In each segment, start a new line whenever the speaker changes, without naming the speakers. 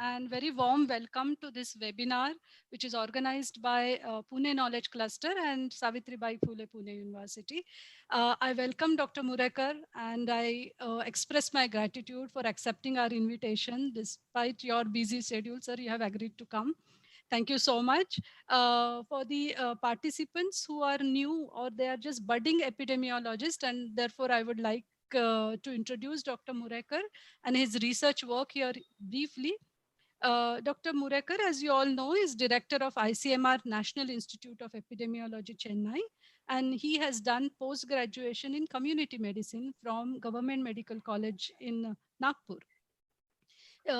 and very warm welcome to this webinar, which is organized by Pune Knowledge Cluster and Savitribai Phule Pune University. I welcome Dr. Murekar and I express my gratitude for accepting our invitation. Despite your busy schedule, sir, you have agreed to come. Thank you so much. For the participants who are new or they are just budding epidemiologists, and therefore I would like to introduce Dr. Murekar and his research work here briefly. Dr. Murekar, as you all know, is director of ICMR National Institute of Epidemiology, Chennai, and he has done post-graduation in community medicine from Government Medical College in Nagpur.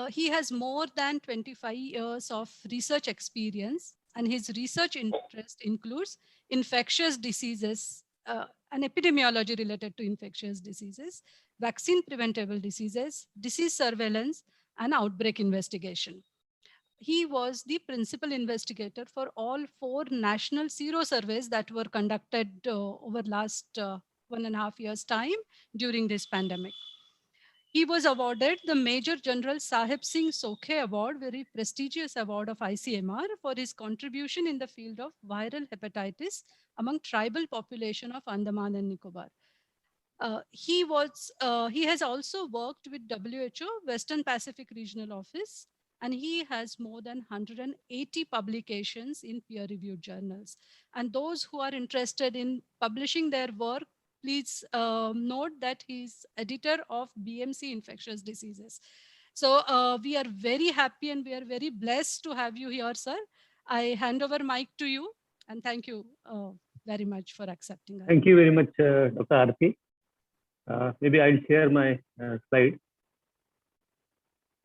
He has more than 25 years of research experience, and his research interest includes infectious diseases, and epidemiology related to infectious diseases, vaccine preventable diseases, disease surveillance, and outbreak investigation. He was the principal investigator for all 4 national sero surveys that were conducted over last 1.5 years' time during this pandemic. He was awarded the Major General Sahib Singh Sokhe Award, very prestigious award of ICMR, for his contribution in the field of viral hepatitis among tribal population of Andaman and Nicobar. He has also worked with WHO, Western Pacific Regional Office, and he has more than 180 publications in peer-reviewed journals. And those who are interested in publishing their work, please note that he's editor of BMC Infectious Diseases. So we are very happy and we are very blessed to have you here, sir. I hand over mic to you and thank you very much for accepting.
Thank you very much, Dr. Aarti. Maybe I'll share my slide.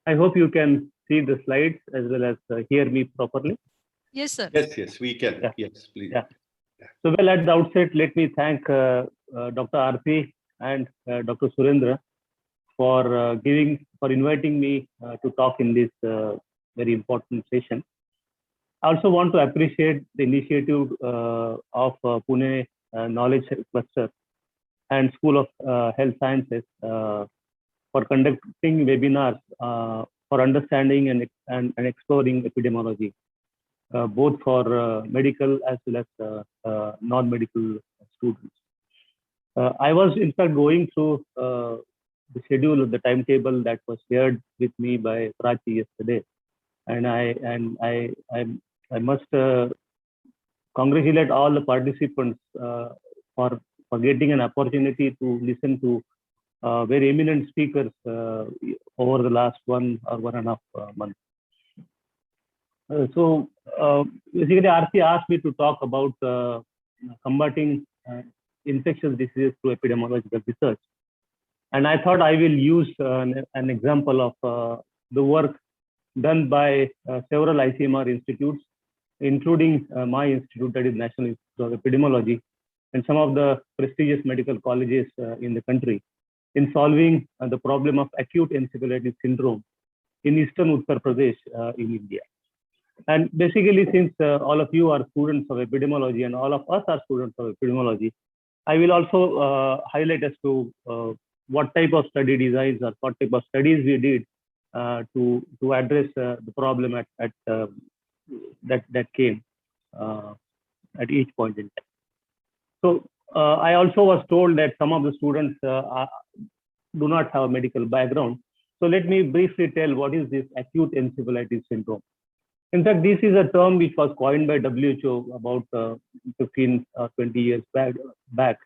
I hope you can see the slides as well as hear me properly.
Yes, sir.
Yes, we can.
Yeah.
Yes, please.
Yeah. So, well, at the outset, let me thank Dr. Aarti and Dr. Surendra for inviting me to talk in this very important session. I also want to appreciate the initiative of Pune Knowledge Cluster and School of Health Sciences for conducting webinars for understanding and exploring epidemiology, both for medical as well as non-medical students. I was in fact going through the schedule of the timetable that was shared with me by Prachi yesterday, and I must congratulate all the participants for getting an opportunity to listen to very eminent speakers over the last 1.5 months. So basically, Aarti asked me to talk about combating infectious diseases through epidemiological research. And I thought I will use an example of the work done by several ICMR institutes, including my institute, that is National Institute of Epidemiology, and some of the prestigious medical colleges in the country, in solving the problem of acute encephalitis syndrome in eastern Uttar Pradesh in India. And basically, since all of you are students of epidemiology and all of us are students of epidemiology, I will also highlight as to what type of study designs or what type of studies we did to address the problem that came at each point in time. So I also was told that some of the students do not have a medical background. So let me briefly tell what is this acute encephalitis syndrome. In fact, this is a term which was coined by WHO about 15 or 20 years back,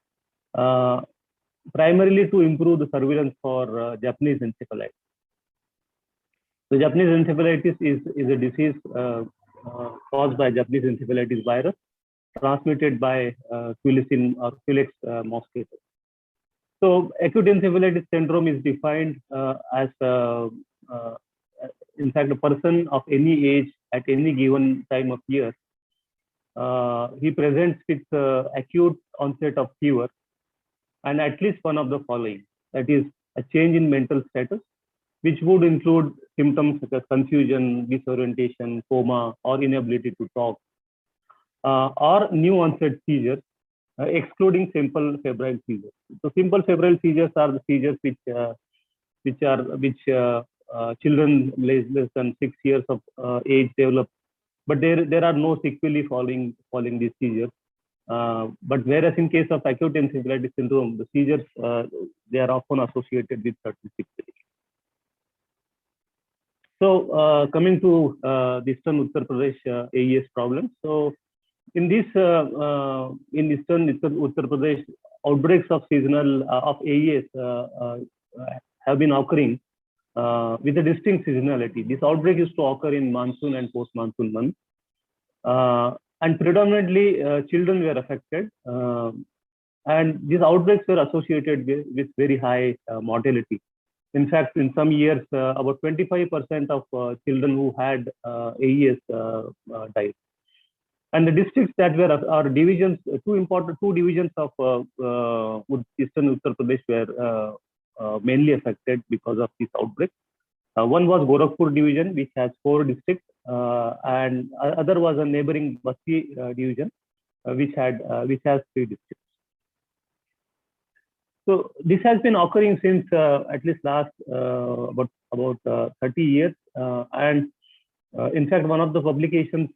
primarily to improve the surveillance for Japanese encephalitis. So Japanese encephalitis is a disease caused by Japanese encephalitis virus, transmitted by Culicin or Culex mosquito. So acute encephalitis syndrome is defined as, in fact, a person of any age at any given time of year. He presents with acute onset of fever and at least one of the following, that is a change in mental status, which would include symptoms such as confusion, disorientation, coma, or inability to talk, or new onset seizures, excluding simple febrile seizures. So simple febrile seizures are the seizures which children less than 6 years of age develop, but there are no sequelae following these seizures. But whereas in case of acute encephalitis syndrome, the seizures they are often associated with certain sequelae. So coming to the Eastern Uttar Pradesh AES problem. So in this in Eastern Uttar Pradesh, outbreaks of seasonal of AES have been occurring with a distinct seasonality. This outbreak used to occur in monsoon and post-monsoon months, and predominantly children were affected, and these outbreaks were associated with very high mortality. In fact, in some years, about 25% of children who had AES died. And the districts that were our divisions, two divisions of Eastern Uttar Pradesh were mainly affected because of this outbreak. One was Gorakhpur division, which has 4 districts, and other was a neighboring Basti division, which has 3 districts. So this has been occurring since at least last about 30 years, and in fact, one of the publications,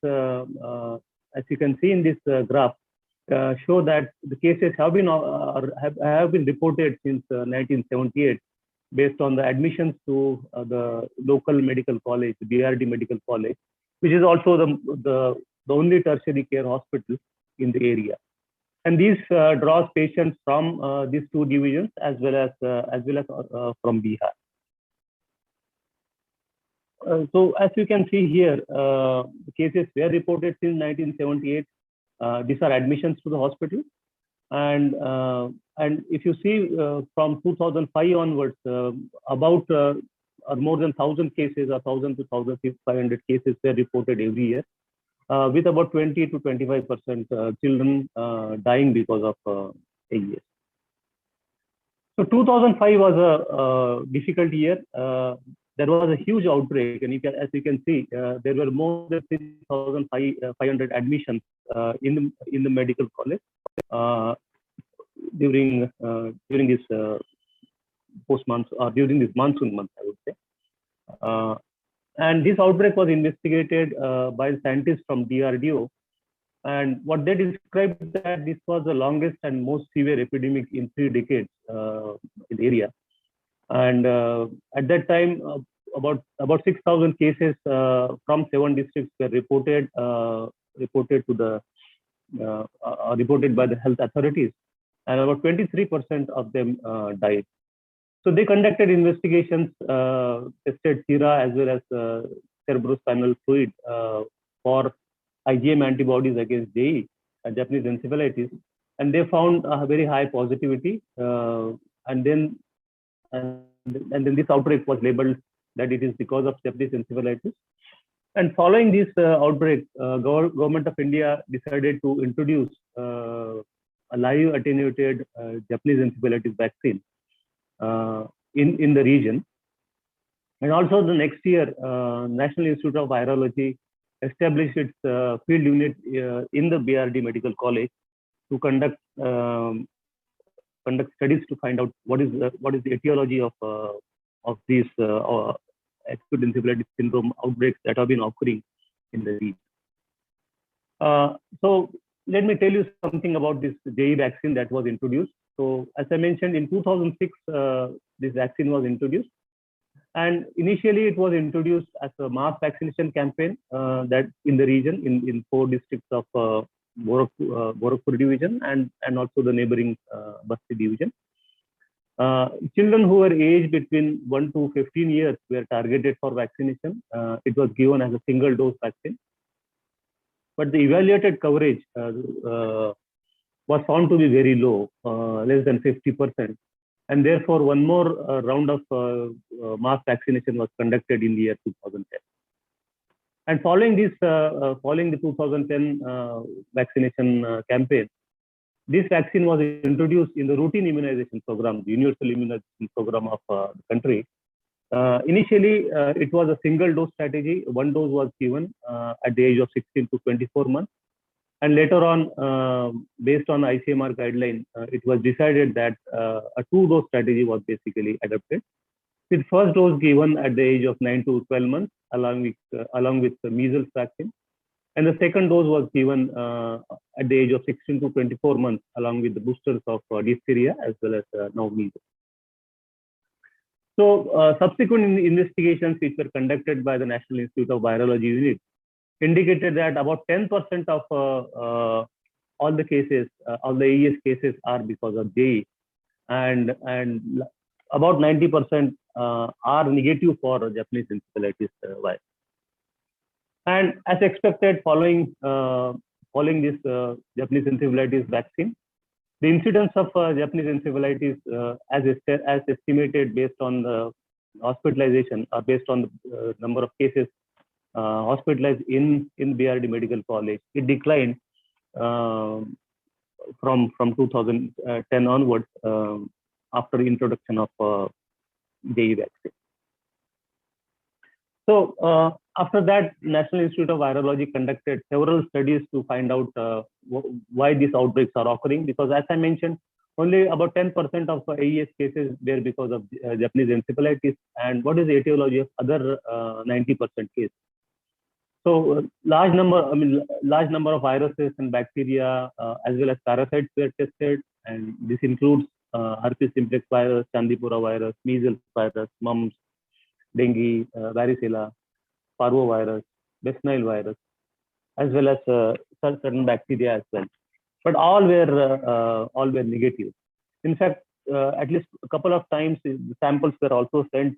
as you can see in this graph, show that the cases have been reported since 1978, based on the admissions to the local medical college, the BRD Medical College, which is also the only tertiary care hospital in the area. And these draws patients from these 2 divisions as well as from Bihar. So as you can see here, the cases were reported since 1978. These are admissions to the hospital, and if you see from 2005 onwards, about or more than 1,000 cases, or 1,000 to 1,500 cases were reported every year, with about 20 to 25% children dying because of AES. So 2005 was a difficult year. There was a huge outbreak, and as you can see, there were more than 3,500 admissions in the medical college during this during this monsoon month, I would say. And this outbreak was investigated by scientists from DRDO, and what they described that this was the longest and most severe epidemic in 3 decades in the area. And at that time, about 6,000 cases from 7 districts were reported reported by the health authorities, and about 23% of them died. So they conducted investigations, tested sera as well as cerebrospinal fluid for IgM antibodies against JE, Japanese encephalitis, and they found a very high positivity. And then this outbreak was labeled that it is because of Japanese encephalitis. And following this outbreak, Government of India decided to introduce a live attenuated Japanese encephalitis vaccine in the region. And also the next year, National Institute of Virology established its field unit in the BRD Medical College to conduct studies to find out what is the etiology of these acute encephalitis syndrome outbreaks that have been occurring in the region. So let me tell you something about this JE vaccine that was introduced. So as I mentioned, in 2006, this vaccine was introduced. And initially, it was introduced as a mass vaccination campaign that in the region, in 4 districts of Gorakhpur division and also the neighboring Basti division. Children who were aged between 1 to 15 years were targeted for vaccination. It was given as a single dose vaccine. But the evaluated coverage was found to be very low, less than 50%. And therefore, one more round of mass vaccination was conducted in the year 2010. And following the 2010 vaccination campaign, this vaccine was introduced in the routine immunization program, the universal immunization program of the country. Initially, it was a single dose strategy. 1 dose was given at the age of 16 to 24 months. And later on, based on ICMR guideline, it was decided that a 2-dose strategy was basically adopted. with first dose given at the age of 9 to 12 months, along with the measles vaccine. And the second dose was given at the age of 16 to 24 months, along with the boosters of diphtheria as well as now measles. So subsequent investigations which were conducted by the National Institute of Virology unit indicated that about 10% of all the cases, all the AES cases are because of JE, and about 90% are negative for Japanese encephalitis virus. And as expected, following this Japanese encephalitis vaccine, the incidence of Japanese encephalitis, as estimated based on the hospitalization, or based on the number of cases hospitalized in BRD Medical College, it declined from 2010 onwards after the introduction of JE vaccine. So after that, National Institute of Virology conducted several studies to find out why these outbreaks are occurring, because as I mentioned, only about 10% of AES cases were because of Japanese encephalitis, and what is the etiology of other 90% cases. So large number of viruses and bacteria as well as parasites were tested, and this includes herpes simplex virus, Chandipura virus, measles virus, mumps, dengue, varicella, parvovirus, West Nile virus, as well as certain bacteria as well. But all were negative. In fact, at least a couple of times, the samples were also sent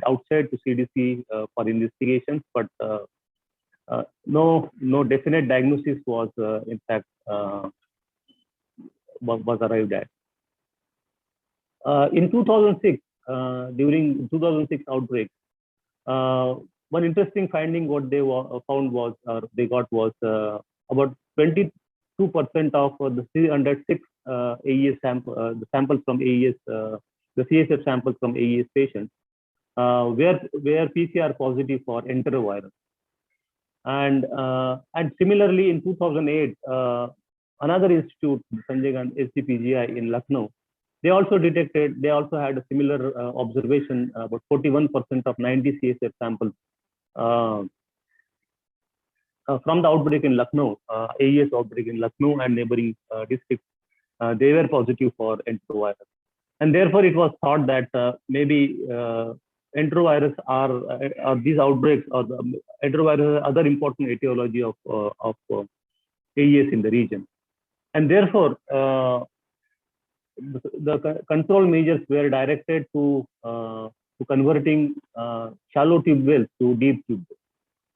outside to CDC for investigations, but no definite diagnosis was in fact was arrived at. In 2006, during 2006 outbreak, one interesting finding what they found was, or they got was, about 22% of the 306 AES the samples from AES, the CSF samples from AES patients were PCR positive for enterovirus. And similarly, in 2008, another institute, Sanjay Gandhi SGPGI in Lucknow, they also had a similar observation, about 41% of 90 CSF samples from the outbreak in Lucknow, AES outbreak in Lucknow and neighboring districts, they were positive for enterovirus. And therefore, it was thought that maybe enterovirus are these outbreaks, or the enterovirus are other important etiology of AES in the region. And therefore, the control measures were directed to converting shallow tube wells to deep tube wells.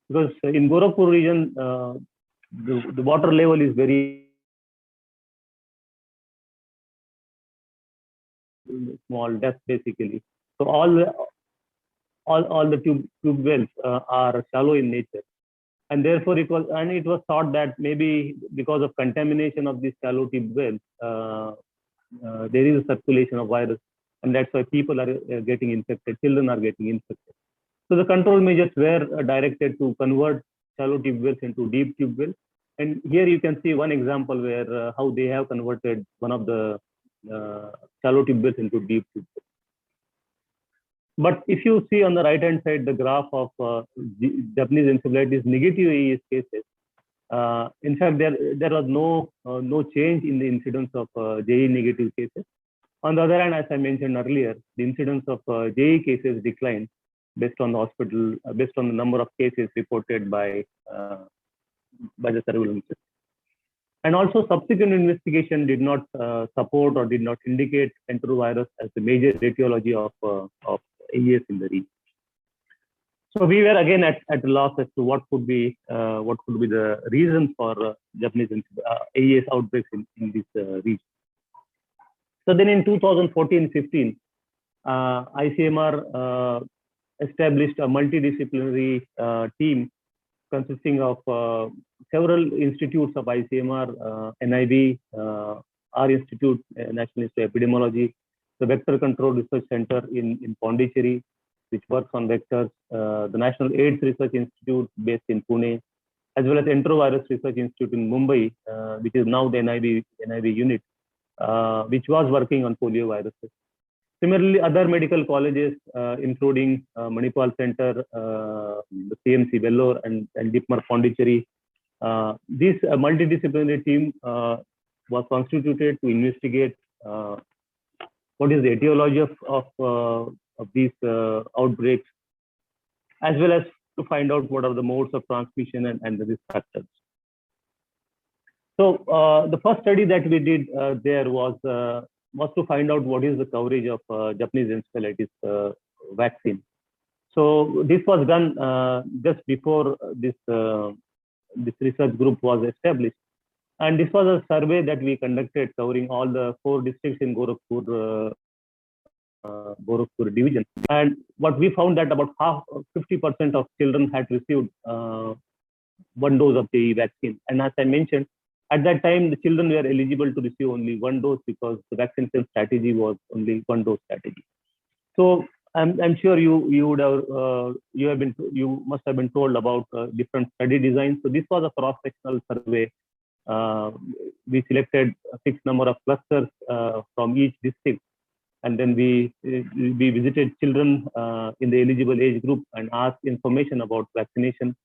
Because in Gorakhpur region, the water level is very small depth basically. So all the tube wells are shallow in nature, and therefore it was thought that maybe because of contamination of these shallow tube wells, there is a circulation of virus, and that's why people are getting infected, children are getting infected. So the control measures were directed to convert shallow tube wells into deep tube wells. And here you can see one example where how they have converted one of the shallow tube wells into deep tube wells. But if you see on the right hand side the graph of Japanese encephalitis negative AES cases, in fact there was no change in the incidence of JE negative cases. On the other hand, as I mentioned earlier, the incidence of JE cases declined based on the number of cases reported by the surveillance system. And also, subsequent investigation did not support or did not indicate enterovirus as the major etiology of AES in the region. So we were again at a loss as to what could be the reasons for Japanese AES outbreaks in this region. So then in 2014-15, ICMR established a multidisciplinary team consisting of several institutes of ICMR, NIB, our institute, National Institute of Epidemiology, the Vector Control Research Center in Pondicherry, which works on vectors, the National AIDS Research Institute based in Pune, as well as Enterovirus Research Institute in Mumbai, which is now the NIB unit, which was working on polio viruses. Similarly, other medical colleges, including Manipal Center, the CMC Vellore, and DIPMAR Pondicherry, this multidisciplinary team was constituted to investigate what is the etiology of these outbreaks, as well as to find out what are the modes of transmission and the risk factors. So the first study that we did there was to find out what is the coverage of Japanese encephalitis vaccine. So this was done just before this research group was established. And this was a survey that we conducted covering all the 4 districts in Gorakhpur division. And what we found that about 50% of children had received 1 dose of JE vaccine. And as I mentioned, at that time, the children were eligible to receive only 1 dose because the vaccination strategy was only 1 dose strategy. So I'm sure you would have you must have been told about different study designs. So this was a cross-sectional survey. We selected a fixed number of clusters from each district, and then we visited children in the eligible age group and asked information about vaccination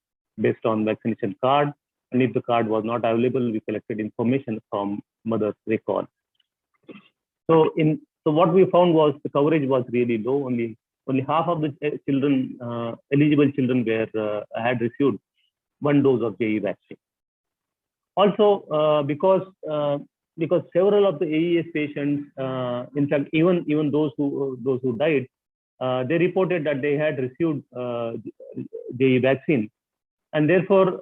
based on vaccination card. And if the card was not available, we collected information from mother's record. So what we found was the coverage was really low. Only half of the children, eligible children, had received 1 dose of JE vaccine. Also, because several of the AES patients, in fact, even those who died, they reported that they had received JE vaccine, and therefore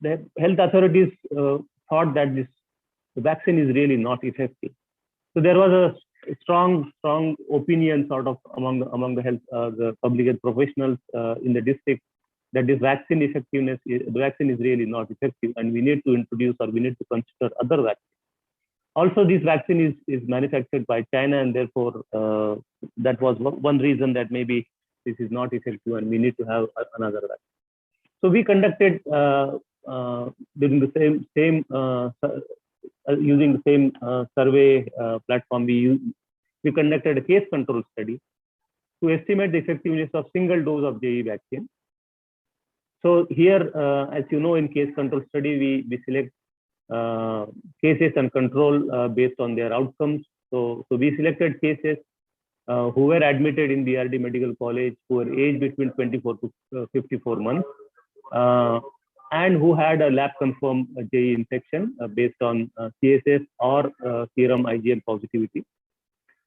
the health authorities thought that the vaccine is really not effective. So there was a strong opinion sort of among the health the public health professionals in the district that this vaccine effectiveness, the vaccine is really not effective, and we need to introduce or we need to consider other vaccines. Also, this vaccine is manufactured by China, and therefore that was one reason that maybe this is not effective and we need to have another vaccine. So we conducted during the same using the same survey platform, we conducted a case control study to estimate the effectiveness of single dose of JE vaccine. So here, as you know, in case control study, we select cases and control based on their outcomes. So we selected cases who were admitted in BRD Medical College, who were aged between 24 to 54 months, and who had a lab confirmed JE infection based on CSF or serum IgM positivity.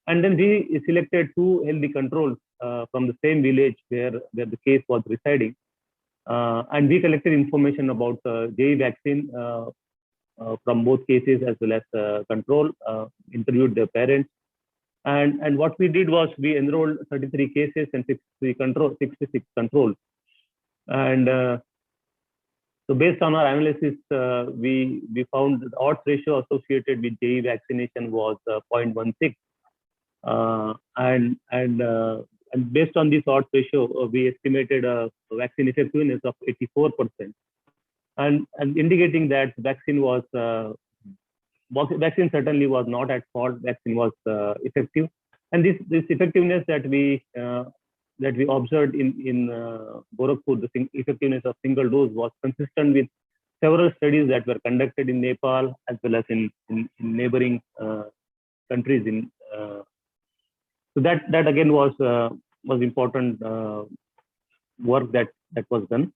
And then we selected 2 healthy controls from the same village where the case was residing. And we collected information about JE vaccine from both cases as well as control, interviewed their parents. And what we did was we enrolled 33 cases and 66 controls. And so based on our analysis, we found the odds ratio associated with JE vaccination was 0.16. And based on this odds ratio, we estimated a vaccine effectiveness of 84%, and indicating that vaccine certainly was not at fault. Vaccine was effective, and this effectiveness that we observed in Gorakhpur, the effectiveness of single dose was consistent with several studies that were conducted in Nepal as well as in neighboring countries. So that again was important work that was done.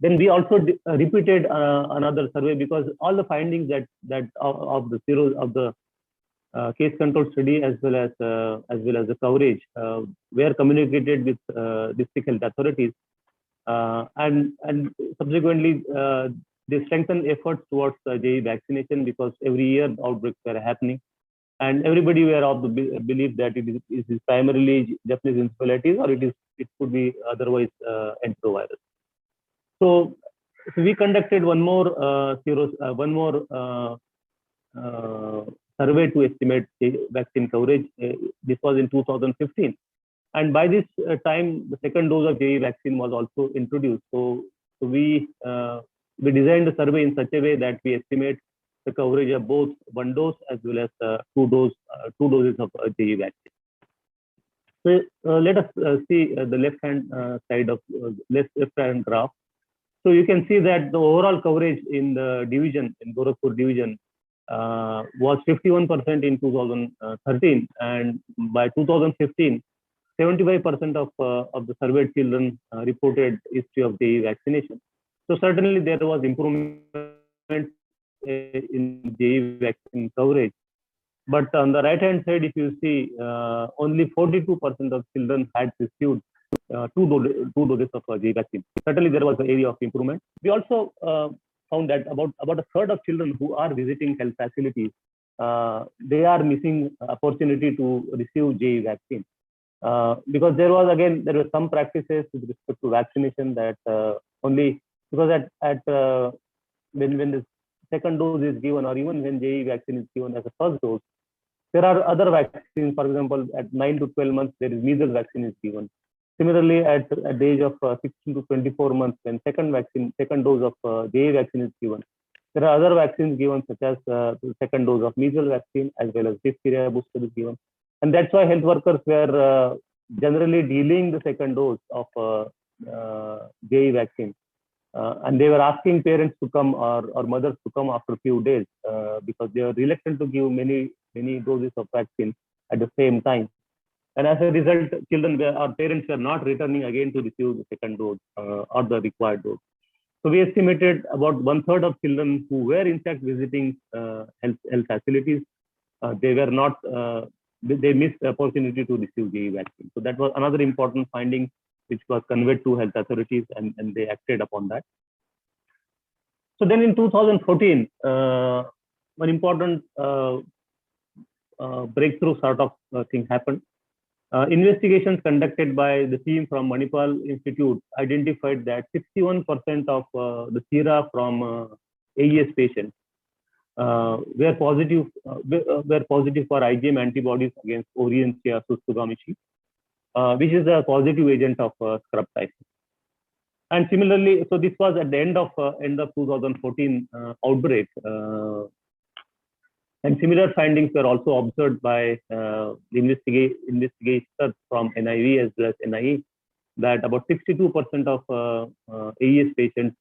Then we also repeated another survey because all the findings that of the case control study as well as the coverage were communicated with district health authorities, and subsequently they strengthened efforts towards JE vaccination because every year outbreaks were happening. And everybody were of the belief that it is primarily Japanese encephalitis, or it could be otherwise enterovirus. So we conducted one more survey to estimate vaccine coverage. This was in 2015, and by this time the second dose of JE vaccine was also introduced. So we designed the survey in such a way that we estimate the coverage of both one dose as well as two doses of JE vaccine. So let us see the left-hand side of left-hand graph. So you can see that the overall coverage in the division, in Gorakhpur division, was 51% in 2013, and by 2015, 75% of the surveyed children reported history of JE vaccination. So certainly there was improvement in JE vaccine coverage. But on the right-hand side, if you see, only 42% of children had received two doses of JE vaccine. Certainly there was an area of improvement. We also found that about a third of children who are visiting health facilities, they are missing opportunity to receive JE vaccine. Because there were some practices with respect to vaccination that only because when the second dose is given, or even when JE vaccine is given as a first dose, there are other vaccines. For example, at 9 to 12 months, there is measles vaccine is given. Similarly, at the age of 16 to 24 months, when second dose of JE vaccine is given, there are other vaccines given, such as the second dose of measles vaccine as well as diphtheria booster is given. And that's why health workers were generally delaying the second dose of JE vaccine. And they were asking parents to come or mothers to come after a few days because they are reluctant to give many doses of vaccine at the same time. And as a result, children or parents were not returning again to receive the second dose or the required dose. So we estimated about 1/3 of children who were in fact visiting health facilities, they were not, they missed the opportunity to receive JE vaccine. So that was another important finding which was conveyed to health authorities, and they acted upon that. So then in 2014, one important breakthrough sort of thing happened. Investigations conducted by the team from Manipal Institute identified that 61% of the sera from AES patients were positive for IgM antibodies against Orientia sustugamishi, which is a positive agent of scrub typhus. And similarly, so this was at the end of 2014 outbreak. And similar findings were also observed by the investigators from NIV as well as NIE, that about 62% of AES patients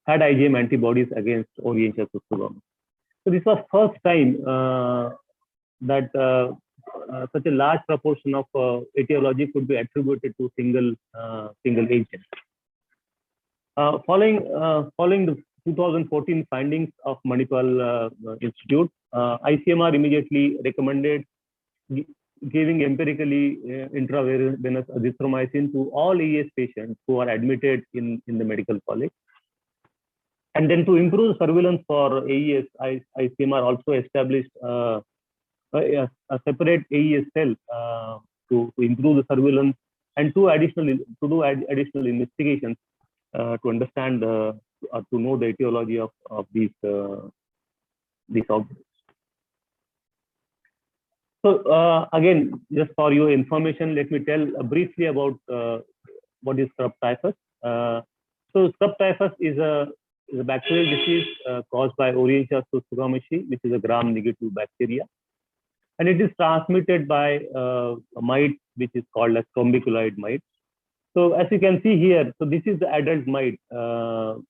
had IgM antibodies against Orientia sustugamishi. So this was first time that such a large proportion of etiology could be attributed to single agent. Following the 2014 findings of Manipal Institute, ICMR immediately recommended giving empirically intravenous azithromycin to all AES patients who are admitted in the medical college. And then to improve surveillance for AES, ICMR also established a separate AES cell to improve the surveillance and to do additional investigations to understand or to know the etiology of these outbreaks. So again, just for your information, let me tell briefly about what is scrub typhus. So scrub typhus is a bacterial disease caused by Orientia sustugamishi, which is a gram-negative bacteria. And it is transmitted by a mite which is called as trombiculoid mite. So as you can see here, so this is the adult mite. And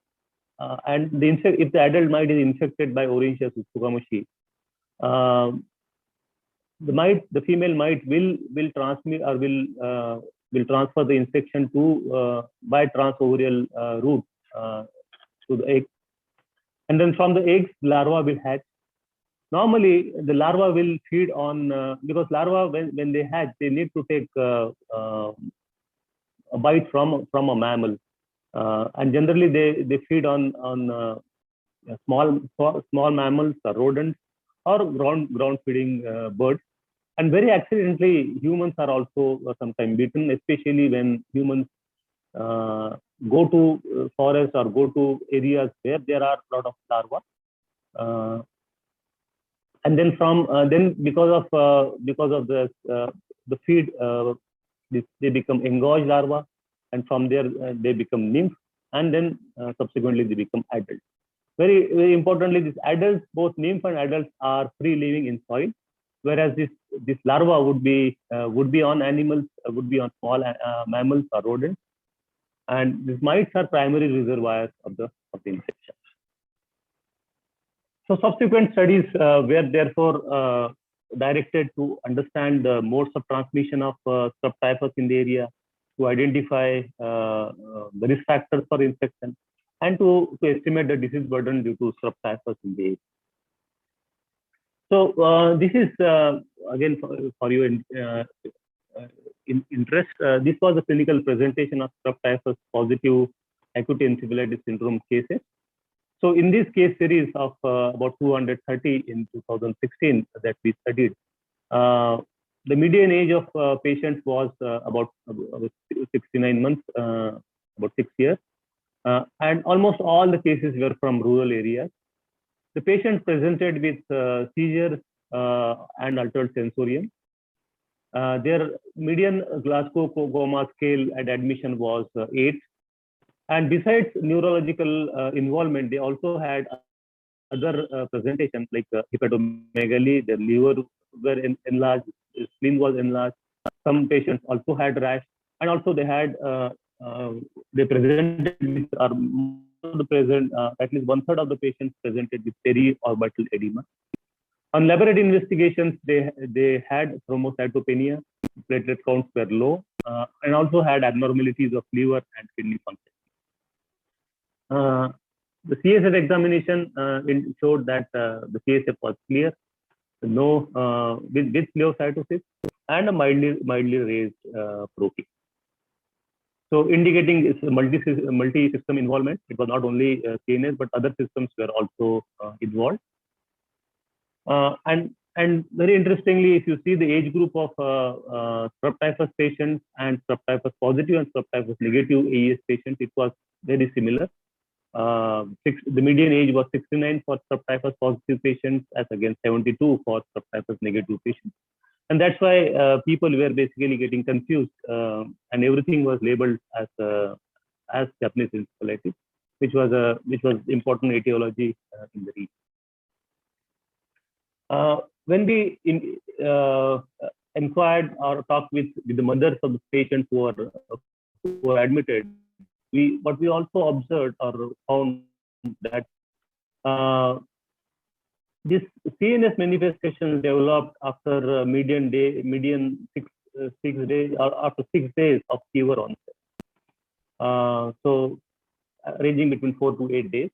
if the adult mite is infected by Orientia sustugamishi, the female mite will transmit or will transfer the infection to by transovarial route to the egg, and then from the eggs, larva will hatch. Normally, the larva will feed on because larva when they hatch, they need to take a bite from a mammal, and generally they feed on small mammals or rodents or ground feeding birds. And very accidentally, humans are also sometimes bitten, especially when humans go to forests or go to areas where there are a lot of larvae. And then because of the feed, they become engorged larvae, and from there they become nymph, and then subsequently they become adult. Very, very importantly, these adults, both nymph and adults, are free living in soil, whereas this larva would be on animals, would be on small mammals or rodents, and these mites are primary reservoirs of the infection. So subsequent studies were therefore directed to understand the modes of transmission of strep typhus in the area, to identify the risk factors for infection, and to estimate the disease burden due to strep typhus in the area. So this is again for your interest. This was a clinical presentation of strep typhus positive acute encephalitis syndrome cases. So in this case series of about 230 in 2016 that we studied, the median age of patients was about 69 months, about 6 years, and almost all the cases were from rural areas. The patient presented with seizures and altered sensorium. Their median Glasgow Coma scale at admission was 8. And besides neurological involvement, they also had other presentations like hepatomegaly, the liver were enlarged, spleen was enlarged. Some patients also had rash, and also they had they presented with at least 1/3 of the patients presented with periorbital edema. On laboratory investigations, they had thrombocytopenia, platelet counts were low, and also had abnormalities of liver and kidney function. The CSF examination showed that the CSF was clear, with pleocytosis and a mildly raised protein. So indicating it's a multi-system involvement. It was not only CNS, but other systems were also involved. And very interestingly, if you see the age group of strep typhus patients and strep typhus positive and strep typhus negative AES patients, it was very similar. The median age was 69 for strep typhus positive patients as against 72 for strep typhus negative patients. And that's why people were basically getting confused, and everything was labeled as Japanese encephalitis, which was important etiology in the region. When we inquired or talked with the mothers of the patients who were admitted, what we also observed or found that this CNS manifestation developed after median 6 days or after 6 days of fever onset. So ranging between 4 to 8 days,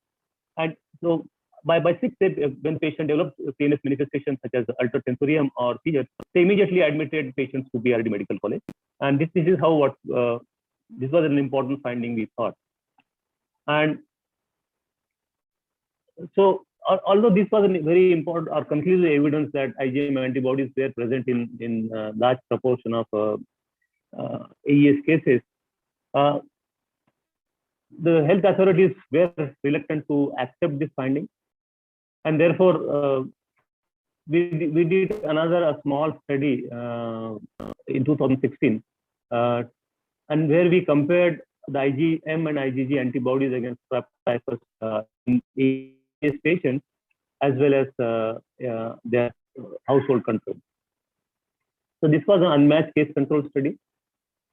and so by 6 days, when patient developed CNS manifestations such as altered sensorium or seizure, they immediately admitted patients to BRD Medical College, and this is how this was an important finding we thought. And so although this was a very important or conclusive evidence that IgM antibodies were present in large proportion of AES cases, the health authorities were reluctant to accept this finding, and therefore we did another small study in 2016, and where we compared the IgM and IgG antibodies against strep typhus in AES patients as well as their household control. So this was an unmatched case control study.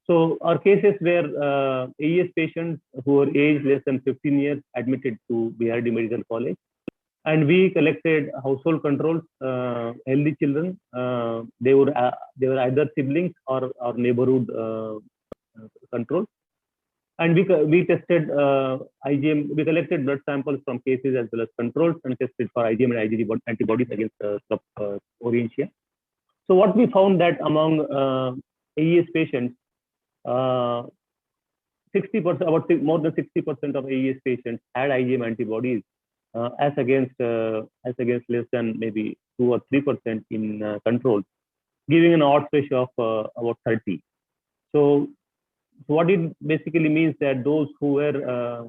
So our cases were AES patients who were aged less than 15 years admitted to BRD Medical College, and we collected household controls, healthy children. They were either siblings or neighborhood controls. And we tested IgM. We collected blood samples from cases as well as controls and tested for IgM and IgG antibodies against Aurencia. So what we found that among AES patients, 60%, about more than 60% of AES patients had IgM antibodies, as against less than maybe 2 or 3% in controls, giving an odds ratio of about 30. So what it basically means that those who were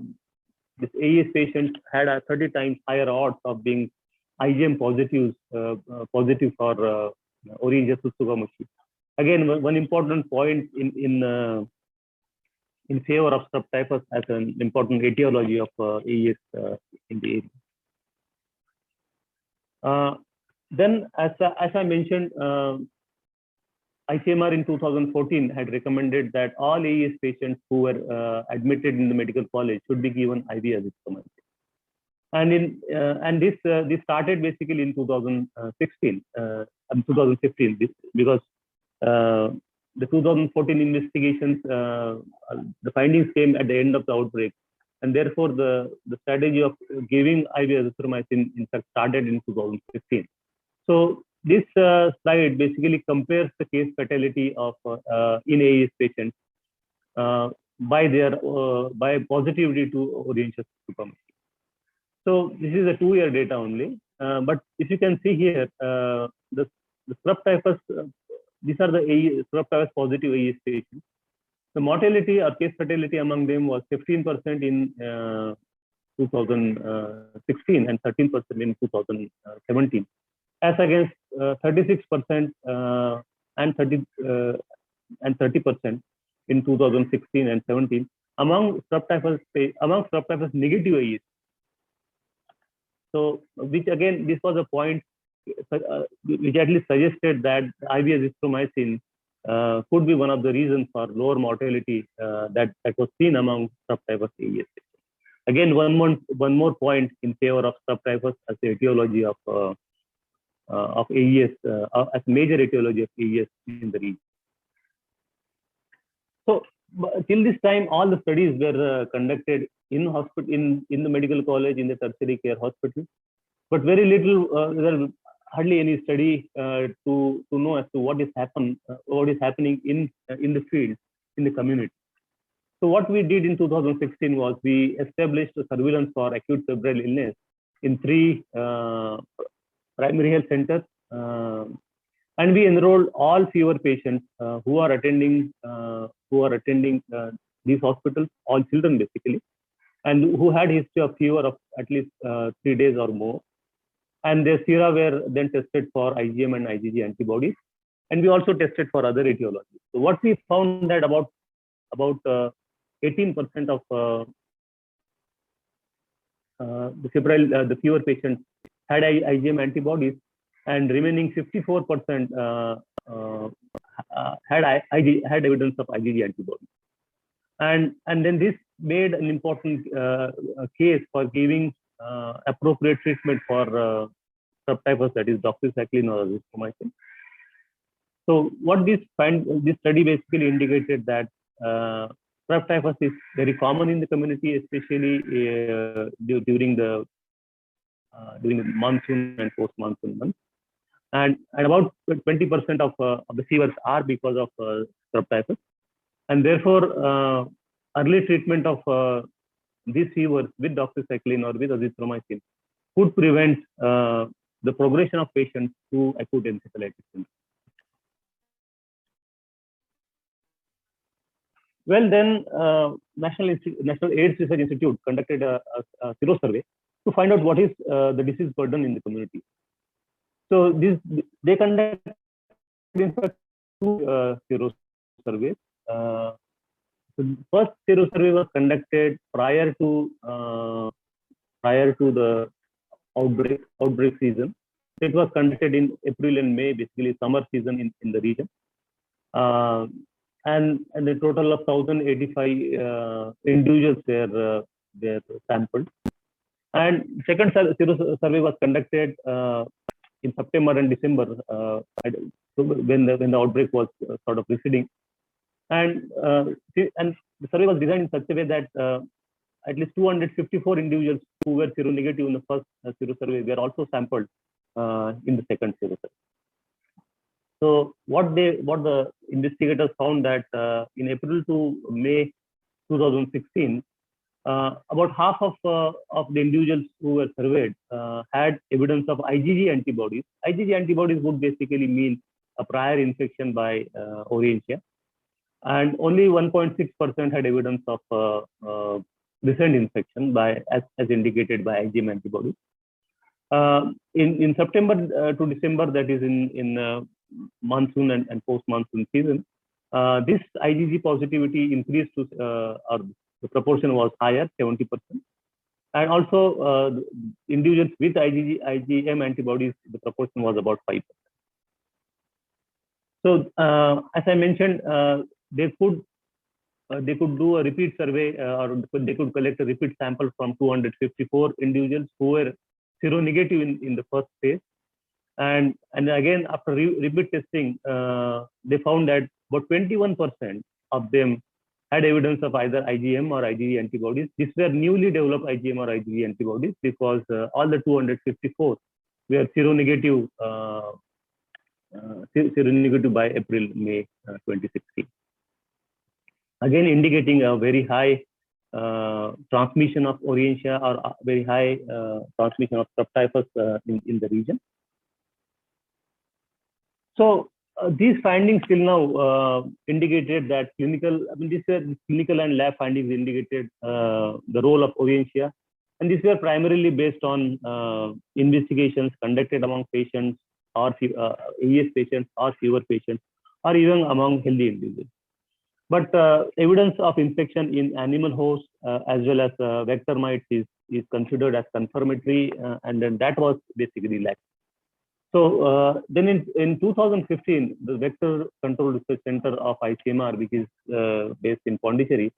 this AES patients had a 30 times higher odds of being IgM positive for Aurencia tsutsugamashi. Again, one important point in favor of strep typhus as an important etiology of AES in the area. Then, as I mentioned, ICMR in 2014 had recommended that all AES patients who were admitted in the medical college should be given IV azithromycin. And this started basically in 2016, 2015, because the 2014 investigations, the findings came at the end of the outbreak, and therefore the strategy of giving IV azithromycin in fact started in 2015. So this slide basically compares the case fatality of in AES patients by positivity to Orientia supremacy. So this is a 2-year data only, but if you can see here, the strep typhus, these are the strep typhus positive AES patients. The mortality or case fatality among them was 15% in 2016 and 13% in 2017, as against 36% and 30% in 2016 and 17 among strep typhus negative AES. So, which again, this was a point which at least suggested that IV azithromycin could be one of the reasons for lower mortality that was seen among strep typhus AES. Again, one more point in favor of strep typhus as the etiology of AES, as major etiology of AES in the region. So, till this time, all the studies were conducted in hospital, in the medical college, in the tertiary care hospital, but very little, there hardly any study to know as to what is happening in the field, in the community. So what we did in 2016 was we established a surveillance for acute febrile illness in 3 primary health centers, and we enrolled all fever patients who are attending these hospitals, all children basically, and who had history of fever of at least 3 days or more. And their sera were then tested for IgM and IgG antibodies, and we also tested for other etiologies. So what we found that about 18% of the fever patients had IgM antibodies, and remaining 54% had evidence of IgG antibodies. And then this made an important case for giving appropriate treatment for strep typhus, that is doxycycline or azithromycin. So what this study basically indicated that strep typhus is very common in the community, especially during the monsoon and post-monsoon months, and about 20% of the fevers are because of strep typhus, and therefore early treatment of these fevers with doxycycline or with azithromycin could prevent the progression of patients to acute encephalitis syndrome. Well, then National AIDS Research Institute conducted a sero survey to find out what is the disease burden in the community. So they conducted in fact 2 sero surveys. The first sero survey was conducted prior to the outbreak season. It was conducted in April and May, basically summer season in the region. And a total of 1,085 individuals were sampled. And second sero survey was conducted in September and December, when the outbreak was sort of receding. And the survey was designed in such a way that at least 254 individuals who were seronegative in the first sero survey were also sampled in the second sero survey. So what the investigators found that in April to May 2016, about half of the individuals who were surveyed had evidence of IgG antibodies. IgG antibodies would basically mean a prior infection by Orientia, and only 1.6% had evidence of recent infection as indicated by IgM antibodies. In September to December, that is in monsoon and post-monsoon season, this IgG positivity increased to, or the proportion was higher, 70%. And also individuals with IgM antibodies, the proportion was about 5%. So as I mentioned, they could do a repeat survey, or they could collect a repeat sample from 254 individuals who were seronegative in the first phase. And again, after repeat testing, they found that about 21% of them had evidence of either IgM or IgE antibodies. These were newly developed IgM or IgE antibodies, because all the 254 were seronegative, seronegative by April, May 2016. Again, indicating a very high transmission of Orientia, or very high transmission of Strep typhus in the region. So these findings till now indicated that these were clinical and lab findings indicated the role of Orientia, and these were primarily based on investigations conducted among patients, or AES patients, or fever patients, or even among healthy individuals. But evidence of infection in animal hosts as well as vector mites is considered as confirmatory, and then that was basically lacked. So then in 2015, the Vector Control Research Center of ICMR, which is based in Pondicherry,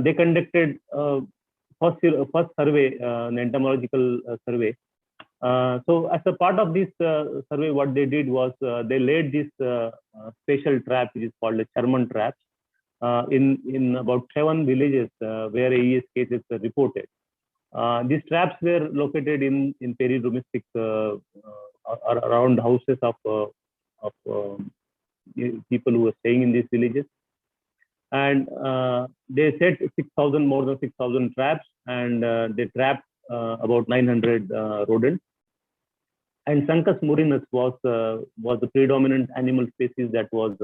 they conducted first survey, an entomological survey. So as a part of this survey, what they did was they laid this special trap, which is called a Sherman trap, in about 7 villages where AES cases were reported. These traps were located in peri-domestic around houses of people who were staying in these villages, and they set more than 6,000 traps, and they trapped about 900 rodents. And Sancus murinus was the predominant animal species that was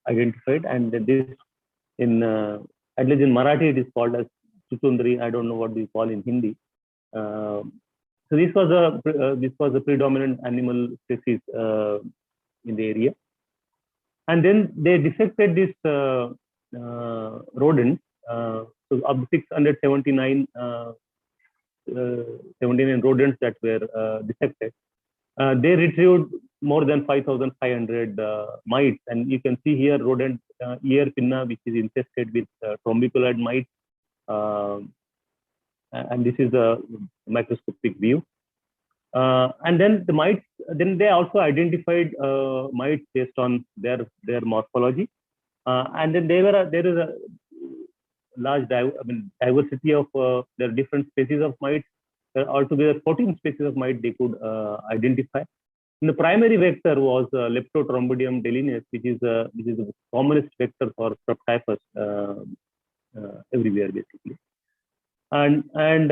identified, and this at least in Marathi it is called as chuchundri. I don't know what we call in Hindi. So this was a predominant animal species in the area, and then they dissected this rodents. So of the 679 rodents that were dissected, they retrieved more than 5,500 mites, and you can see here rodent ear pinna, which is infested with trombiculoid mites. And this is a microscopic view. And then the mites, then they also identified mites based on their morphology. And then there is a large diversity of there are different species of mites. Altogether 14 species of mites they could identify. And the primary vector was Leptotrombidium delineus, which is the commonest vector for Strep typhus everywhere basically. And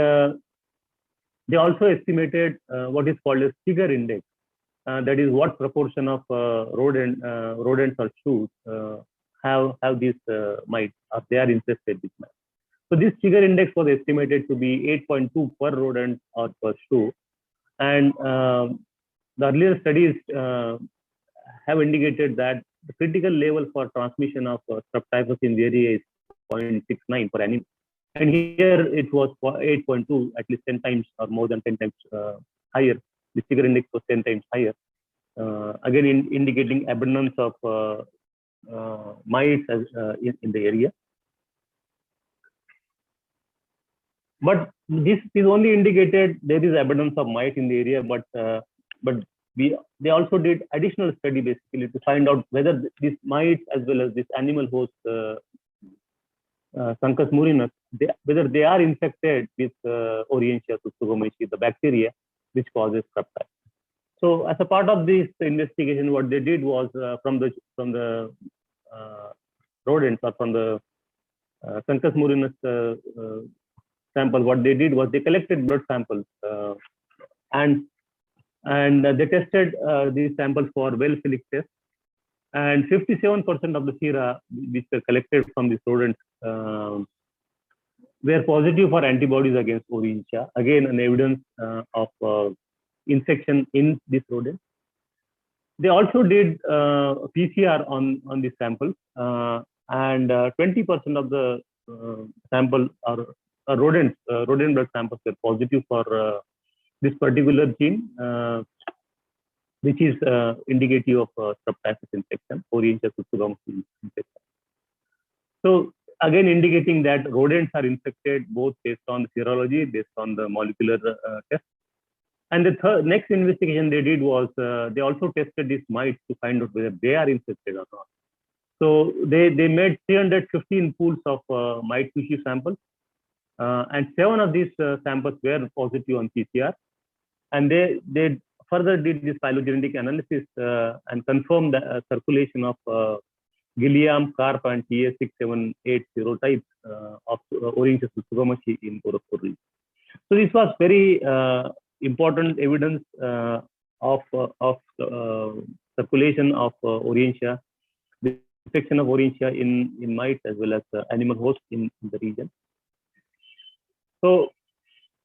they also estimated what is called a Stiger index, that is what proportion of rodents or shrews have these mites, or they are infested with mites. So this Stiger index was estimated to be 8.2 per rodent or per shrew, and the earlier studies have indicated that the critical level for transmission of Strep typhus in the area is 0.69 per animal. And here it was 8.2, at least 10 times or more than 10 times higher. The Stiger index was 10 times higher, again indicating abundance of mites in the area. But this is only indicated there is abundance of mites in the area, but they also did additional study basically to find out whether these mites as well as this animal host Sancus murinus, whether they are infected with Orientia tsutsugomaishi, the bacteria which causes Strep typhus. So as a part of this investigation, what they did was from the rodents, or from the Sancus murinus sample, what they did was they collected blood samples and they tested these samples for well-Felix test, and 57% of the sera which were collected from these rodents were positive for antibodies against Orientia. Again, an evidence of infection in these rodents. They also did PCR on these samples, and 20% of the sample or rodent blood samples were positive for this particular gene, which is indicative of strep typhus infection, Orientia subsugamosi infection. So again, indicating that rodents are infected both based on serology, based on the molecular test. And the next investigation they did was they also tested these mites to find out whether they are infected or not. So they made 315 pools of mite tissue samples, and 7 of these samples were positive on PCR. And they further did this phylogenetic analysis and confirmed the circulation of Gilliam, Carp, and TA6780 serotypes of Orientia subsugamosi in Gorakhpur region. So this was very important evidence of circulation of Orientia, the infection of Orientia in mites as well as animal hosts in the region. So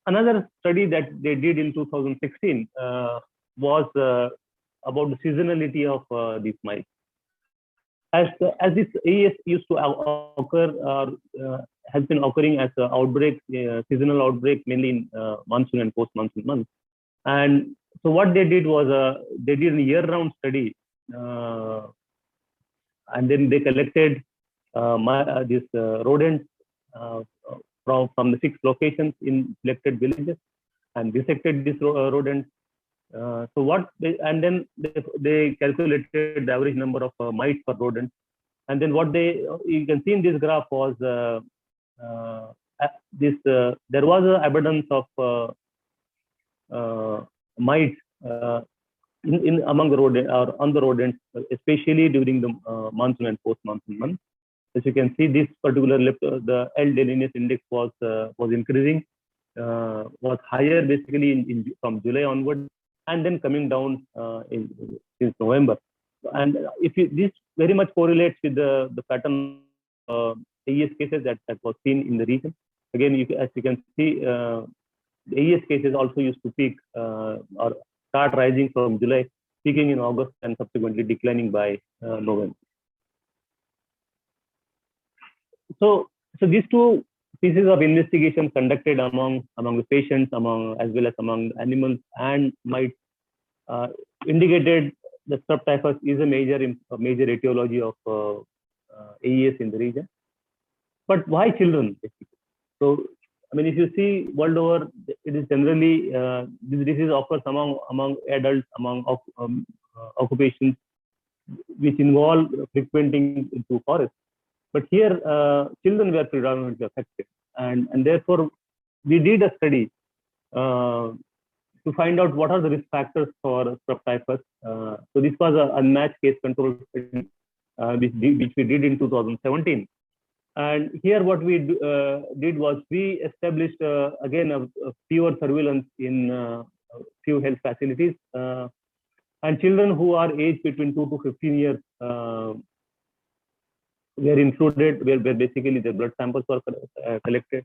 another study that they did in 2016 was about the seasonality of these mites. As this AES used to occur or has been occurring as an outbreak, seasonal outbreak, mainly in monsoon and post-monsoon months. And so what they did was they did a year-round study, and then they collected these rodents from the 6 locations in selected villages and dissected these rodents. So what and then they calculated the average number of mites per rodent, and then what you can see in this graph was there was an abundance of mites in among the rodent or on the rodents, especially during the monsoon and post-monsoon months. As you can see, this particular the L. delineus index was increasing, was higher basically from July onward, and then coming down since November. And this very much correlates with the pattern AES cases that was seen in the region. Again, as you can see, the AES cases also used to peak or start rising from July, peaking in August, and subsequently declining by November. So these 2 pieces of investigation conducted among the patients, as well as among animals and mites, indicated the strep typhus is a major etiology of AES in the region. But why children, basically? So, I mean, if you see world over, it is generally this disease occurs among adults, among occupations which involve frequenting into forests. But here, children were predominantly affected, and therefore we did a study to find out what are the risk factors for strep typhus. So this was an unmatched case control study which we did in 2017. And here what we did was we established again a fewer surveillance in few health facilities, and children who are aged between 2 to 15 years were included, where basically their blood samples were collected,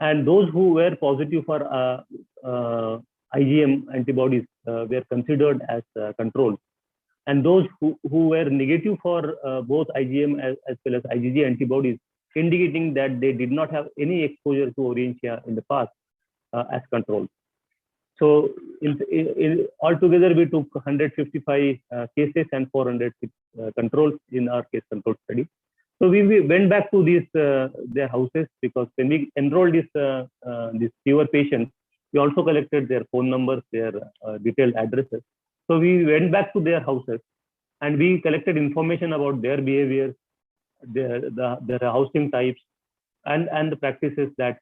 and those who were positive for IgM antibodies were considered as controls, and those who were negative for both IgM as well as IgG antibodies, indicating that they did not have any exposure to Orientia in the past, as controls. So altogether we took 155 cases and 406 controls in our case control study. So we went back to their houses, because when we enrolled these fewer patients, we also collected their phone numbers, their detailed addresses. So we went back to their houses and we collected information about their behavior, their housing types, and the practices that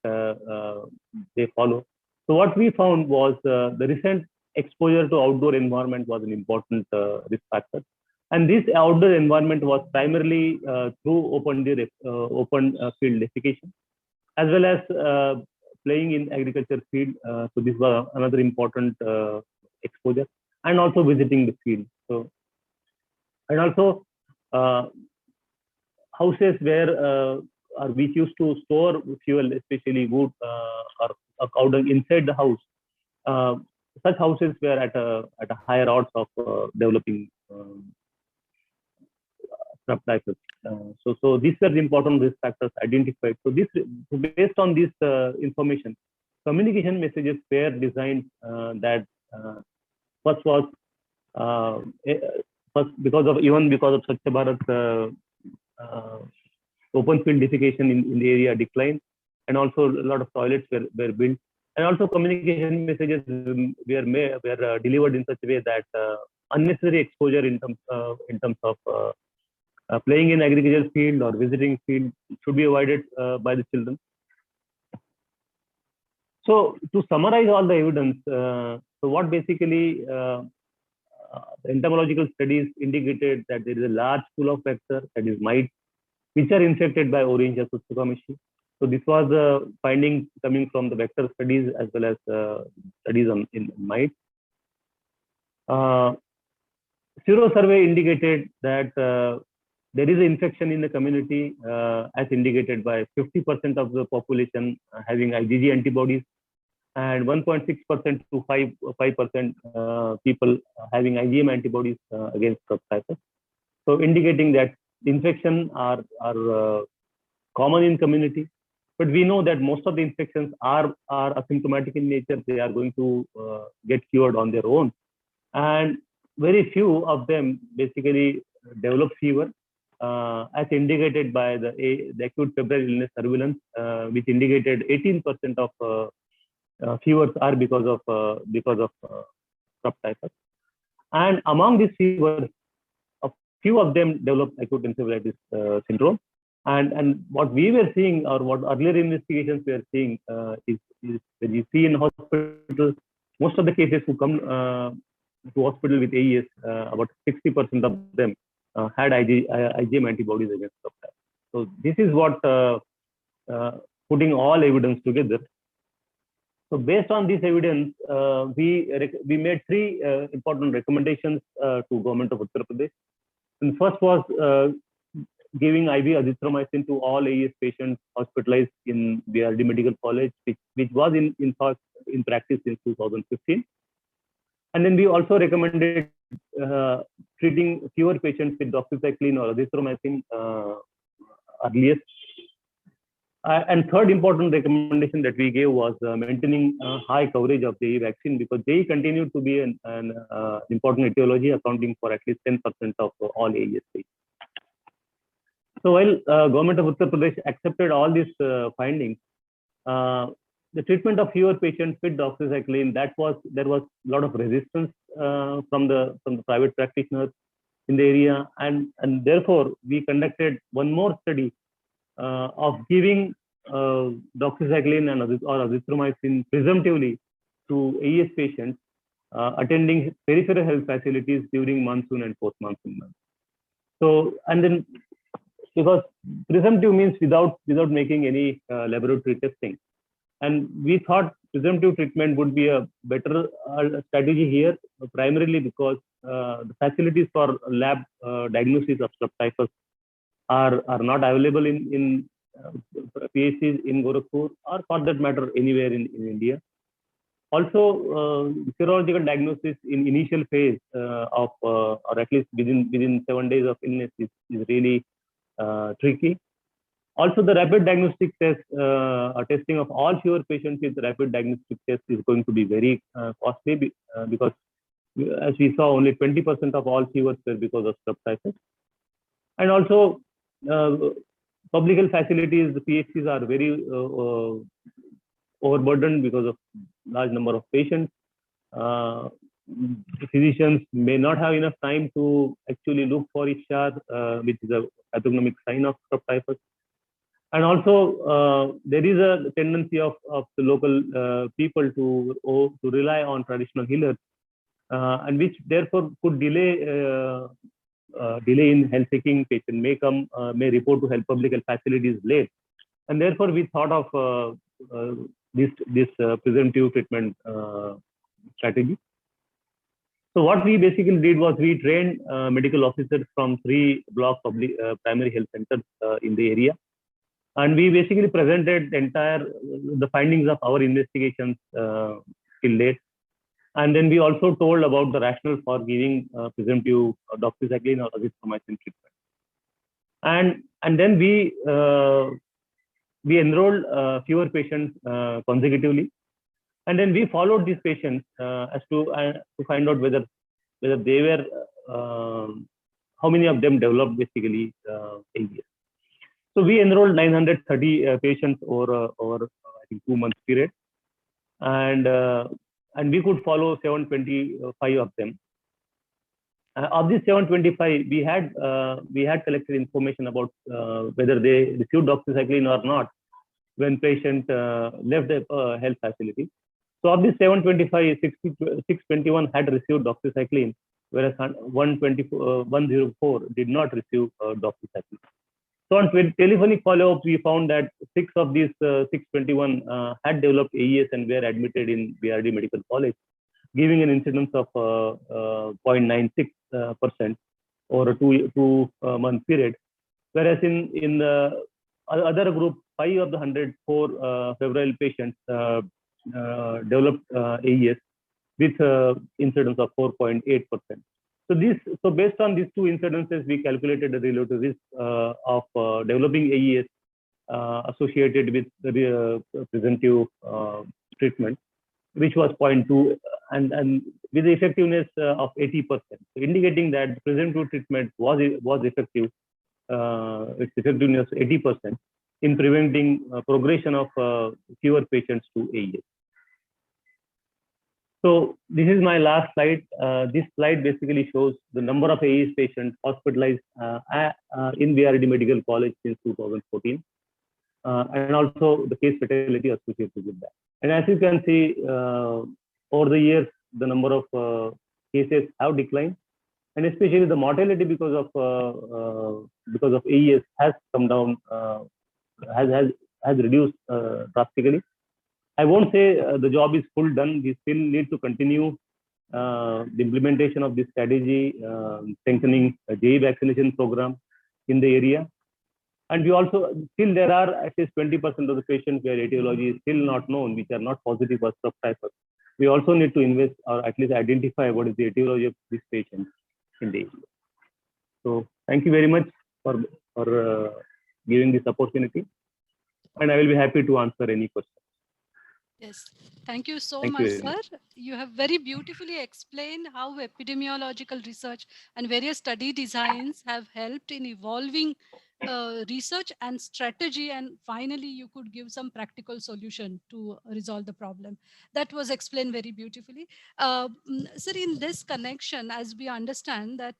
they follow. So what we found was the recent exposure to outdoor environment was an important risk factor. And this outdoor environment was primarily through open field defecation, as well as playing in agriculture field. So this was another important exposure, and also visiting the field. So, and also houses where which used to store fuel, especially wood or cow dung inside the house. Such houses were at a higher odds of developing Strep typhus. So these were the important risk factors identified. So based on this information, communication messages were designed that first was first because of Swachh Bharat open field defecation in the area declined, and also a lot of toilets were built, and also communication messages were delivered in such a way that unnecessary exposure in terms of playing in agricultural field or visiting field should be avoided by the children. So to summarize all the evidence, so what basically the entomological studies indicated that there is a large pool of vector, that is mites, which are infected by Oryngha Tsutsukamishi. So this was the finding coming from the vector studies as well as studies in mites. Sero survey indicated that there is an infection in the community, as indicated by 50% of the population having IgG antibodies, and 1.6% to 5% people having IgM antibodies against Strep typhus. So indicating that infection are common in community, but we know that most of the infections are asymptomatic in nature. They are going to get cured on their own, and very few of them basically develop fever, as indicated by the acute febrile illness surveillance, which indicated 18% of fevers are because of Strep typhus. And among these fevers, a few of them develop acute encephalitis syndrome. And what we were seeing, or what earlier investigations we are seeing, is when you see in hospital, most of the cases who come to hospital with AES, about 60% of them had IgM antibodies against Strep typhus. So this is what putting all evidence together. So based on this evidence, we made three important recommendations to Government of Uttar Pradesh. And first was giving IV azithromycin to all AES patients hospitalized in BRD Medical College, which was in practice since 2015. And then we also recommended treating fewer patients with doxycycline or azithromycin earliest. And third important recommendation that we gave was maintaining high coverage of JE vaccine, because JE continued to be an important etiology, accounting for at least 10% of all AES patients. So while Government of Uttar Pradesh accepted all these findings, the treatment of fewer patients with doxycycline, there was a lot of resistance from the private practitioners in the area, and therefore we conducted one more study of giving doxycycline or azithromycin presumptively to AES patients attending peripheral health facilities during monsoon and post-monsoon months. So, and then because presumptive means without making any laboratory testing, and we thought presumptive treatment would be a better strategy here, primarily because the facilities for lab diagnosis of Strep typhus are not available in PHCs in Gorakhpur, or for that matter anywhere in India. Also, serological diagnosis in initial phase or at least within 7 days of illness is really tricky. Also, the rapid diagnostic test, testing of all fever patients with rapid diagnostic test is going to be very costly, because as we saw, only 20% of all fevers were because of Strep typhus. And also, public health facilities, the PHCs are very overburdened because of large number of patients. Physicians may not have enough time to actually look for Ishar, which is a pathognomic sign of Strep typhus. And also, there is a tendency of the local people to rely on traditional healers, and which therefore could delay in health seeking. Patient may report to health public health facilities late, and therefore we thought of this presumptive treatment strategy. So what we basically did was we trained medical officers from 3 block primary health centers in the area, and we basically presented the findings of our investigations till date. And then we also told about the rationale for giving presumptive doxycycline or azithromycin treatment. And then we enrolled fewer patients consecutively, and then we followed these patients as to find out whether they were how many of them developed basically AES. So we enrolled 930 patients over I think 2 months period, and we could follow 725 of them. Of these 725, we had collected information about whether they received doxycycline or not when patient left the health facility. So of these 725, 621 had received doxycycline, whereas 104 did not receive doxycycline. So on telephonic follow-up, we found that 6 of these 621 had developed AES and were admitted in BRD Medical College, giving an incidence of 0.96% over a two-month period. Whereas in the other group, 5 of the 104 febrile patients developed AES with incidence of 4.8%. So based on these 2 incidences, we calculated the relative risk of developing AES associated with the preventive treatment, which was 0.2, and with the effectiveness of 80%, indicating that preventive treatment was effective. Its effectiveness 80% in preventing progression of fewer patients to AES. So this is my last slide. This slide basically shows the number of AES patients hospitalized in BRD Medical College since 2014, and also the case fatality associated with that. And as you can see, over the years, the number of cases have declined, and especially the mortality because of AES has come down, has reduced drastically. I won't say the job is full done. We still need to continue the implementation of this strategy, strengthening a JE vaccination program in the area. And we also, still there are at least 20% of the patients where etiology is still not known, which are not positive for subtypes. We also need to invest or at least identify what is the etiology of these patients in the area. So thank you very much for giving this opportunity, and I will be happy to answer any questions.
Yes, thank you so much, sir. You have very beautifully explained how epidemiological research and various study designs have helped in evolving research and strategy, and finally you could give some practical solution to resolve the problem. That was explained very beautifully. Sir, in this connection, as we understand that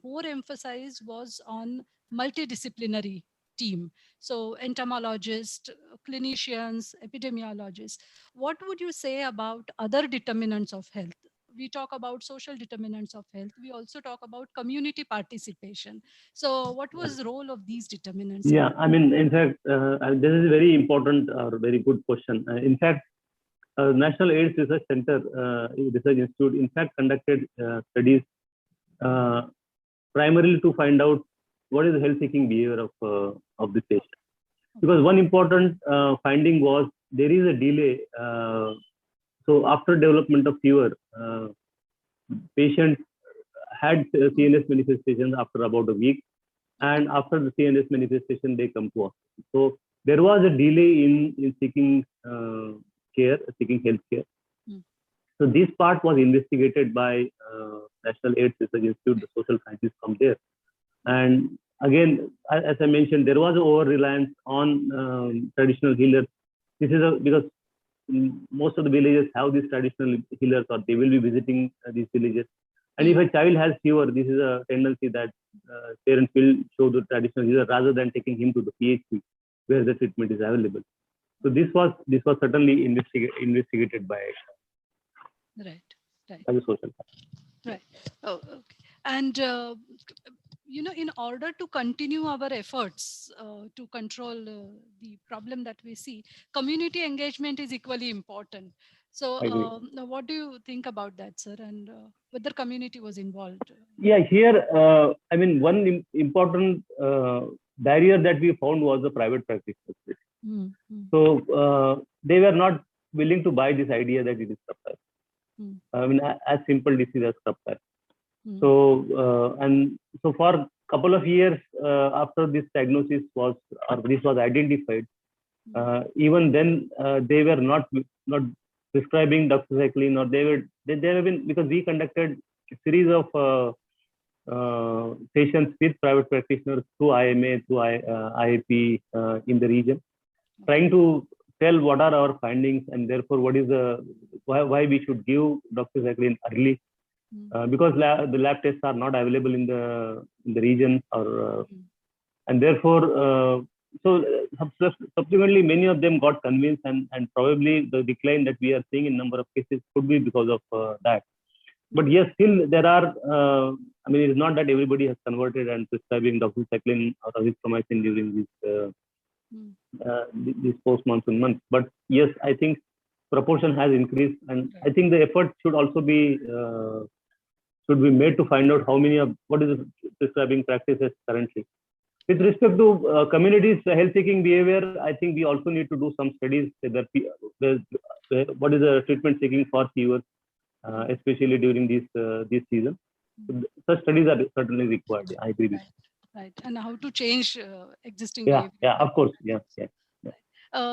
more emphasis was on multidisciplinary team, so entomologists, clinicians, epidemiologists. What would you say about other determinants of health? We talk about social determinants of health. We also talk about community participation. So what was the role of these determinants?
Yeah, I mean, in fact, this is a very important or very good question. In fact, National AIDS Research Center, Research Institute, in fact, conducted studies primarily to find out what is the health-seeking behavior of the patient. Because one important finding was there is a delay. So after development of fever, patients had CNS manifestations after about a week, and after the CNS manifestation, they come to us. So there was a delay in seeking care, seeking health care. So this part was investigated by National AIDS Research Institute, the social scientists from there. And again, as I mentioned, there was an over-reliance on traditional healers. This is because most of the villages have these traditional healers, or they will be visiting these villages. And if a child has fever, this is a tendency that parents will show the traditional healer rather than taking him to the PHC where the treatment is available. So this was certainly investigated by
the
social science.
Right. Oh, okay. And in order to continue our efforts to control the problem that we see, community engagement is equally important. So what do you think about that, sir, and whether community was involved?
Yeah, here, I mean, one important barrier that we found was the private practice. So they were not willing to buy this idea that it is subtype. I mean, as simple disease as subtype. So, and so for couple of years after this diagnosis was, or this was identified, even then they were not prescribing doxycycline, or they have been, because we conducted a series of patients with private practitioners through IMA, through IAP in the region, trying to tell what are our findings, and therefore what is why we should give doxycycline early, because the lab tests are not available in the region, or and therefore subsequently many of them got convinced, and probably the decline that we are seeing in number of cases could be because of that. But yes, still there are, I mean, it's not that everybody has converted and prescribing doxycycline or azithromycin during these post-monsoon months. But yes, I think proportion has increased, and I think the effort should also be made to find out what is the prescribing practices currently. With respect to communities' health-seeking behavior, I think we also need to do some studies whether what is the treatment seeking for fevers, especially during this season. Such studies are certainly required. I agree with you.
Right, and how to change existing
behavior.
behavior.
Yeah, of course. Yeah.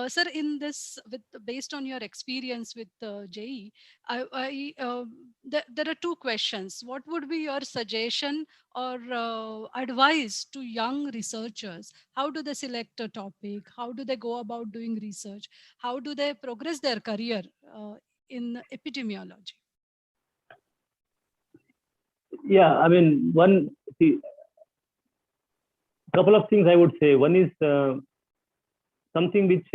Sir, in this, based on your experience with JEE, there are two questions. What would be your suggestion or advice to young researchers? How do they select a topic? How do they go about doing research? How do they progress their career in epidemiology?
Yeah, I mean, couple of things I would say. One is something which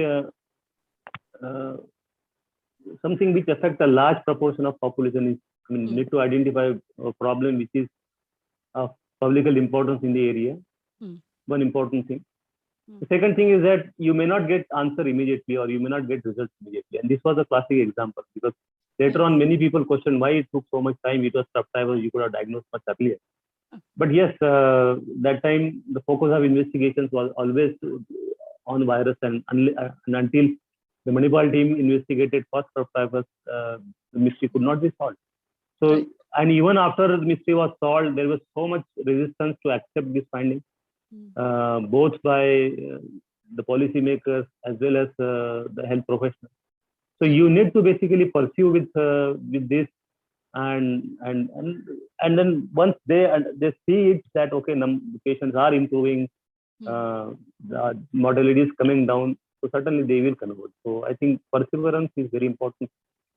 affects a large proportion of population is, I mean, need to identify a problem which is of public importance in the area. One important thing. The second thing is that you may not get answer immediately, or you may not get results immediately. And this was a classic example, because later on many people questioned why it took so much time. It was Staph virus, you could have diagnosed much earlier. But yes, that time the focus of investigations was always on virus, and until the Manipal team investigated first Staph virus, the mystery could not be solved. So, and even after the mystery was solved, there was so much resistance to accept this finding, both by the policymakers as well as the health professionals. So you need to basically pursue with this, and then once they see it that okay, patients are improving, the mortality is coming down, so certainly they will convert. So I think perseverance is very important.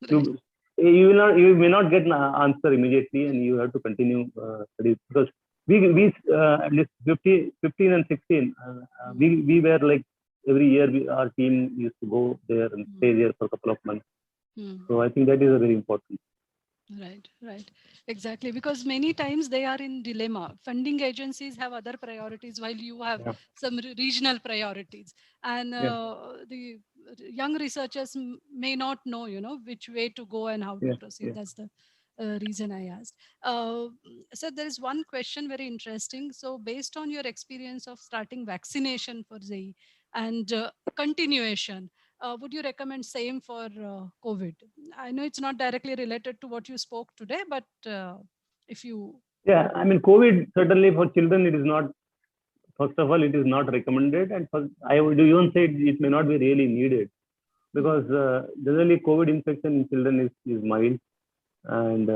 You may not get an answer immediately, and you have to continue studies, because we at least 15 and 16, we were like every year our team used to go there and stay there for a couple of months. So I think that is a very important.
Right. Exactly. Because many times they are in dilemma. Funding agencies have other priorities while you have some regional priorities. And the young researchers may not know, which way to go and how to proceed. That's the reason I asked. So there is one question very interesting. So based on your experience of starting vaccination for JEE and continuation, would you recommend same for COVID? I know it's not directly related to what you spoke today, but if you...
Yeah, I mean, COVID, certainly for children, it is not, first of all, it is not recommended. And I would even say it may not be really needed, because generally COVID infection in children is mild. And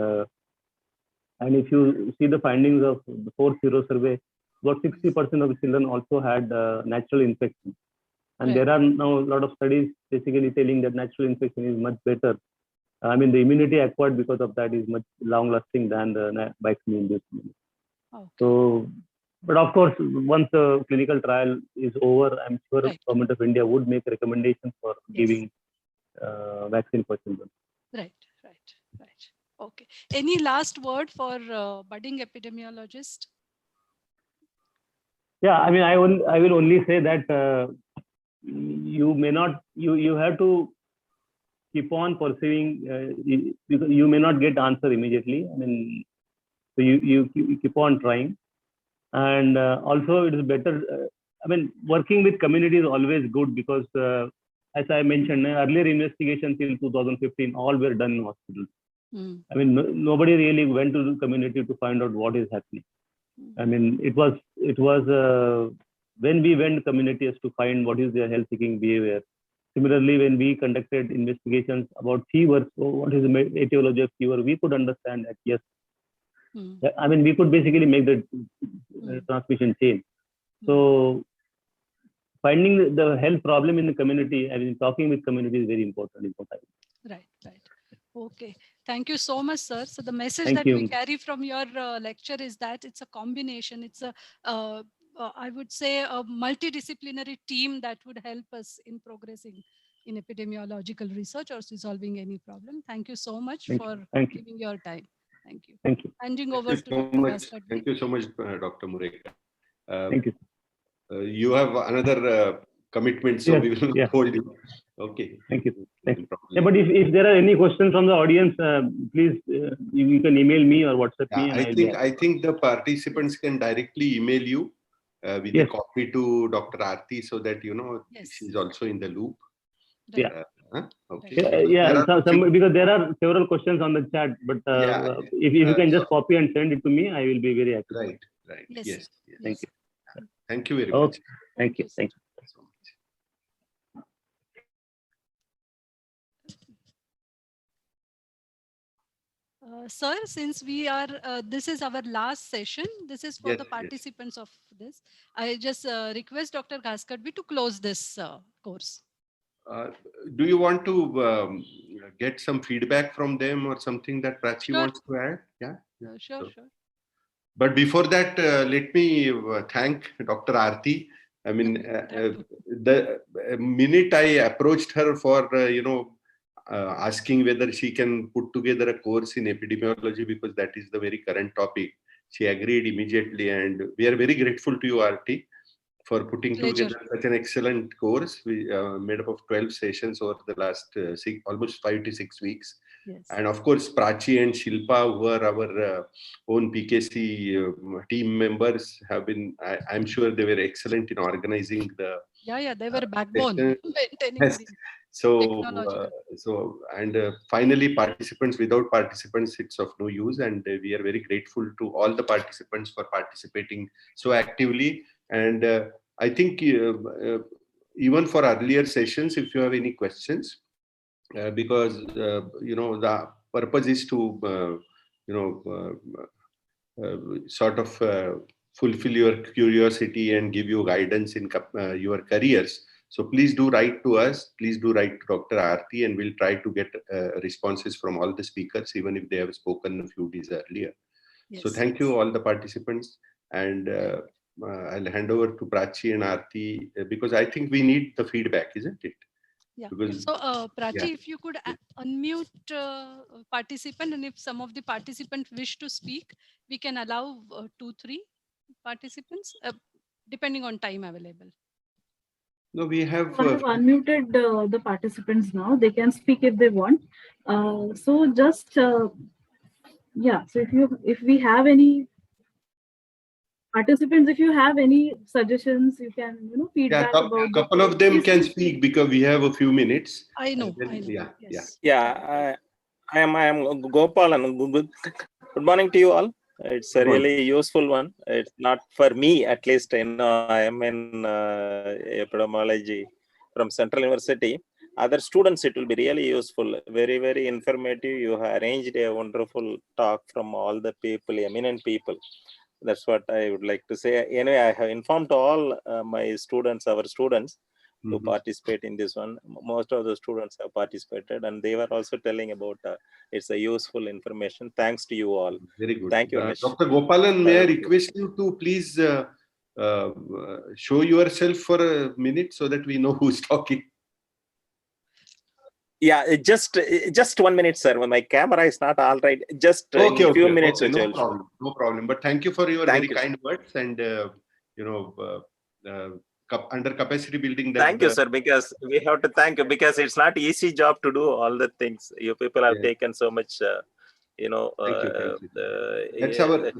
if you see the findings of the 4-0 survey, about 60% of the children also had natural infection. And there are now a lot of studies basically telling that natural infection is much better. I mean, the immunity acquired because of that is much long-lasting than the vaccine-induced immunity. So, but of course, once the clinical trial is over, I'm sure the government of India would make recommendations for giving vaccine for children.
Right. Okay. Any last word for budding epidemiologist?
Yeah, I mean, I will only say that you have to keep on pursuing, because you may not get answer immediately. I mean, so you keep on trying, and also it is better. I mean, working with community is always good, because as I mentioned, earlier investigations till 2015 all were done in hospitals. I mean, nobody really went to the community to find out what is happening. I mean, it was when we went communities to find what is their health seeking behavior. Similarly, when we conducted investigations about fever, so what is the etiology of fever, we could understand that, yes, I mean, we could basically make the transmission chain. So finding the health problem in the community, I mean, talking with community is very important.
Right, right. Okay. Thank you so much, sir. So the message
Thank
that
you.
we carry from your lecture is that it's a combination. It's a, I would say, a multidisciplinary team that would help us in progressing in epidemiological research or resolving any problem. Thank you so much for giving your time. Thank you.
Thank you.
Handing over to Dr. Gaskadvi.
Thank you so much, Dr. Murekar.
Thank you.
You have another commitment, so we will not hold you. Okay.
Thank you. Thank you. Yeah, but if there are any questions from the audience, please you can email me or WhatsApp me. And
I think the participants can directly email you with a copy to Dr. Aarti, so that she's also in the loop.
Yeah.
Okay.
Because there are several questions on the chat, but if you can just copy and send it to me, I will be very happy.
Right. Yes.
Thank you.
Thank you very much.
Thank you. Thank you
so much.
Sir, since we are, this is our last session. This is for the participants of this. I just request Dr. Gaskadvi to close this course.
Do you want to get some feedback from them or something that Prachi wants to add? Yeah.
Sure.
But before that, let me thank Dr. Aarti. I mean, the minute I approached her for, asking whether she can put together a course in epidemiology, because that is the very current topic, she agreed immediately. And we are very grateful to you, Aarti, for putting together such an excellent course. We made up of 12 sessions over the last almost 5 to 6 weeks.
Yes.
And of course, Prachi and Shilpa, who are our own PKC team members, have been, I'm sure they were excellent in organizing the...
Yeah, they were backbone.
Yes. Finally, participants, without participants, it's of no use. And we are very grateful to all the participants for participating so actively. And I think even for earlier sessions, if you have any questions, because the purpose is to sort of fulfill your curiosity and give you guidance in your careers. So please do write to us. Please do write to Dr. Aarti, and we'll try to get responses from all the speakers, even if they have spoken a few days earlier. Yes. So thank you all the participants, and I'll hand over to Prachi and Aarti, because I think we need the feedback, isn't it?
Yeah. So Prachi, if you could unmute participant, and if some of the participants wish to speak, we can allow 2-3 participants, depending on time available.
No, we have
unmuted the participants now. They can speak if they want. So just so if we have any participants, if you have any suggestions, you can feedback about.
A couple of them can speak because we have a few minutes.
I know.
Yeah. I am Gopal, and good morning to you all. It's a really useful one. It's not for me, at least. I am in epidemiology from Central University. Other students, it will be really useful. Very, very informative. You have arranged a wonderful talk from all the people, eminent people. That's what I would like to say. Anyway, I have informed all my students, our students, to participate in this one. Most of the students have participated, and they were also telling about it's a useful information. Thanks to you all.
Very good.
Thank you very much.
Dr. Gopalan, may I request you to please show yourself for a minute so that we know who's talking?
Yeah, just 1 minute, sir. My camera is not all right. Just a few minutes.
Okay, no problem. But thank you for your very kind words, and under capacity building.
Thank you, sir, because we have to thank you, because it's not easy job to do all the things. You people have taken so much,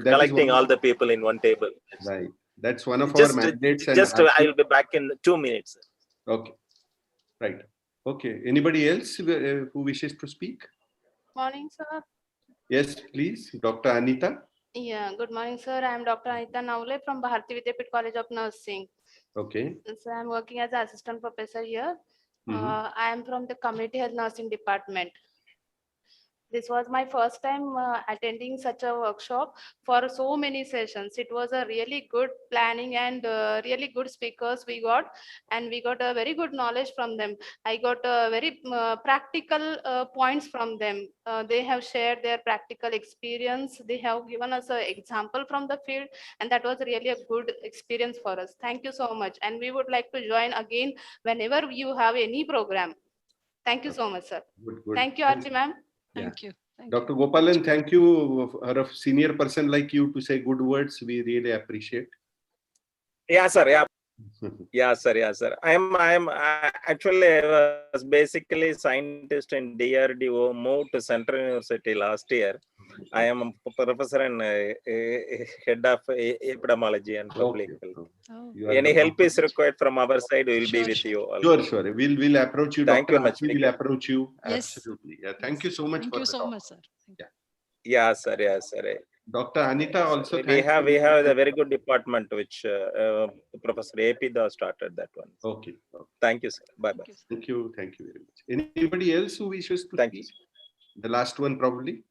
collecting all the people in one table.
Right. That's one of our mandates.
I'll be back in 2 minutes.
Okay. Right. Okay. Anybody else who wishes to speak?
Morning, sir.
Yes, please. Dr. Anita.
Yeah, good morning, sir. I am Dr. Anita Naule from Bharati Vidyapeeth College of Nursing.
Okay.
So I am working as an assistant professor here. I am from the community health nursing department. This was my first time attending such a workshop for so many sessions. It was a really good planning and really good speakers we got, and we got a very good knowledge from them. I got very practical points from them. They have shared their practical experience. They have given us an example from the field, and that was really a good experience for us. Thank you so much. And we would like to join again whenever you have any program. Thank you so much, sir.
Good, good.
Thank you, Aarti ma'am.
Thank you. Thank
Dr.
you.
Gopalan, thank you for a senior person like you to say good words. We really appreciate.
Yeah, sir. Yeah. Yeah, sir. Yeah, sir. Actually, I was basically scientist in DRDO, moved to Central University last year. I am a professor and head of epidemiology and public health.
Oh,
Any help is required from our side, we will be
Sure,
with
sure.
you all.
Sure, sure. We'll approach you.
Thank
Dr.
you very much.
Aarti will approach you.
Yes.
Absolutely. Yeah. Thank you so much
Thank
for
you
the
so
talk.
much, sir. Thank you.
Yeah, sir. Yeah, sir.
Dr. Anita also.
We have a very good department which Professor AP Da started that one.
Okay.
Thank you, sir. Bye bye.
Thank you, sir.
Thank you very much. Anybody else who wishes to
Thank you.
speak? The last one probably.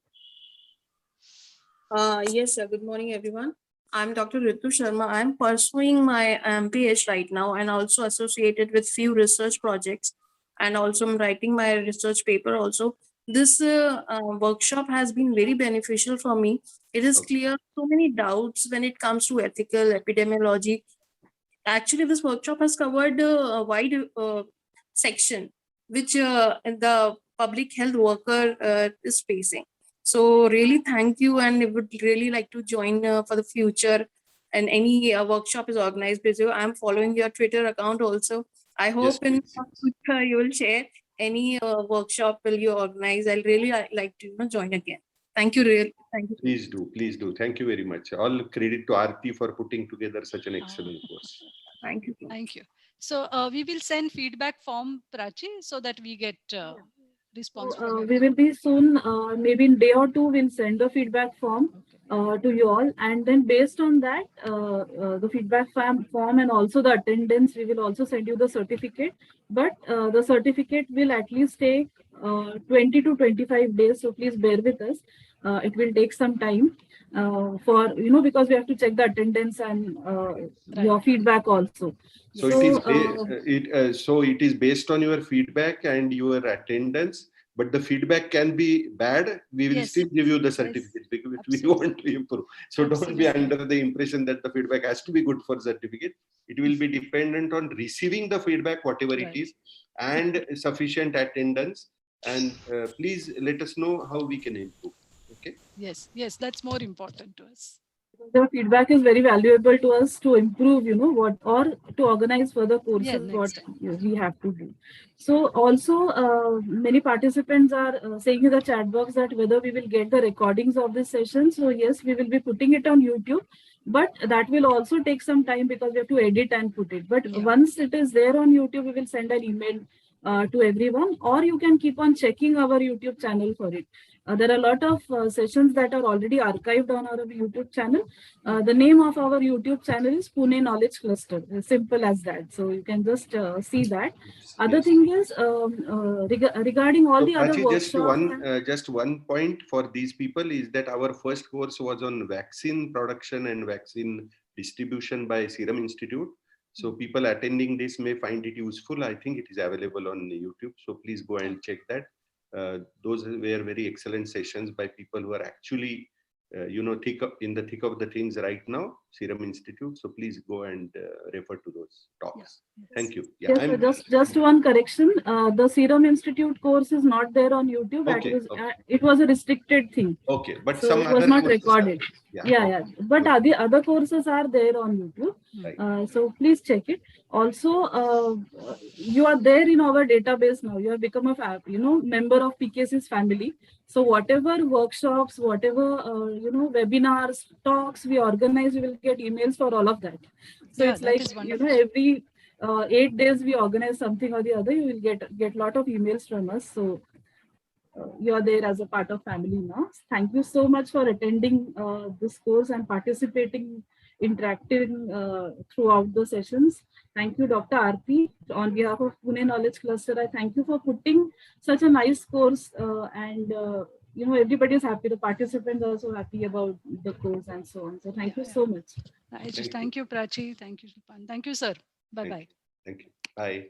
Yes, sir. Good morning, everyone. I'm Dr. Ritu Sharma. I'm pursuing my MPH right now and also associated with few research projects, and also I'm writing my research paper also. This workshop has been very beneficial for me. It is clear so many doubts when it comes to ethical epidemiology. Actually, this workshop has covered a wide section which the public health worker is facing. So really thank you, and I would really like to join for the future, and any workshop is organized with you. I'm following your Twitter account also. I hope in future you will share any workshop will you organize. I'll really like to join again. Thank you, really. Thank you.
Please do. Thank you very much. All credit to Aarti for putting together such an excellent course.
Thank you.
Thank you. So we will send feedback form, Prachi, so that we get response from
We will be soon, maybe in day or two, we'll send the feedback form to you all. And then based on that, the feedback form and also the attendance, we will also send you the certificate. But the certificate will at least take 20 to 25 days. So please bear with us. It will take some time for, because we have to check the attendance and your feedback also.
So it is based on your feedback and your attendance, but the feedback can be bad. We will still give you the certificate because we want to improve. So don't be under the impression that the feedback has to be good for certificate. It will be dependent on receiving the feedback, whatever it is, and sufficient attendance. And please let us know how we can improve. Okay.
Yes, that's more important to us.
The feedback is very valuable to us to improve, what, or to organize further courses, what we have to do. So also many participants are saying in the chat box that whether we will get the recordings of this session. So yes, we will be putting it on YouTube, but that will also take some time because we have to edit and put it. But once it is there on YouTube, we will send an email to everyone, or you can keep on checking our YouTube channel for it. There are a lot of sessions that are already archived on our YouTube channel. The name of our YouTube channel is Pune Knowledge Cluster. Simple as that. So you can just see that. Other thing is regarding all the other workshops.
Just one point for these people is that our first course was on vaccine production and vaccine distribution by Serum Institute. So people attending this may find it useful. I think it is available on YouTube. So please go and check that. Those were very excellent sessions by people who are actually, in the thick of the things right now, Serum Institute. So please go and refer to those talks. Thank you.
Yes, just one correction. The Serum Institute course is not there on YouTube. It was a restricted thing.
Okay, but
so it was not recorded. But the other courses are there on YouTube.
Right.
So please check it. Also, you are there in our database now. You have become a member of PKC's family. So whatever workshops, whatever webinars, talks we organize, we will get emails for all of that. So it's like every 8 days we organize something or the other, you will get a lot of emails from us. So you're there as a part of family now. Thank you so much for attending this course and participating, interacting throughout the sessions. Thank you, Dr. Aarti. On behalf of Pune Knowledge Cluster, I thank you for putting such a nice course and everybody is happy. The participants are also happy about the course and so on. So thank you so much.
Thank you, Prachi. Thank you, Supan. Thank you, sir. Bye-bye.
Thank you. Bye.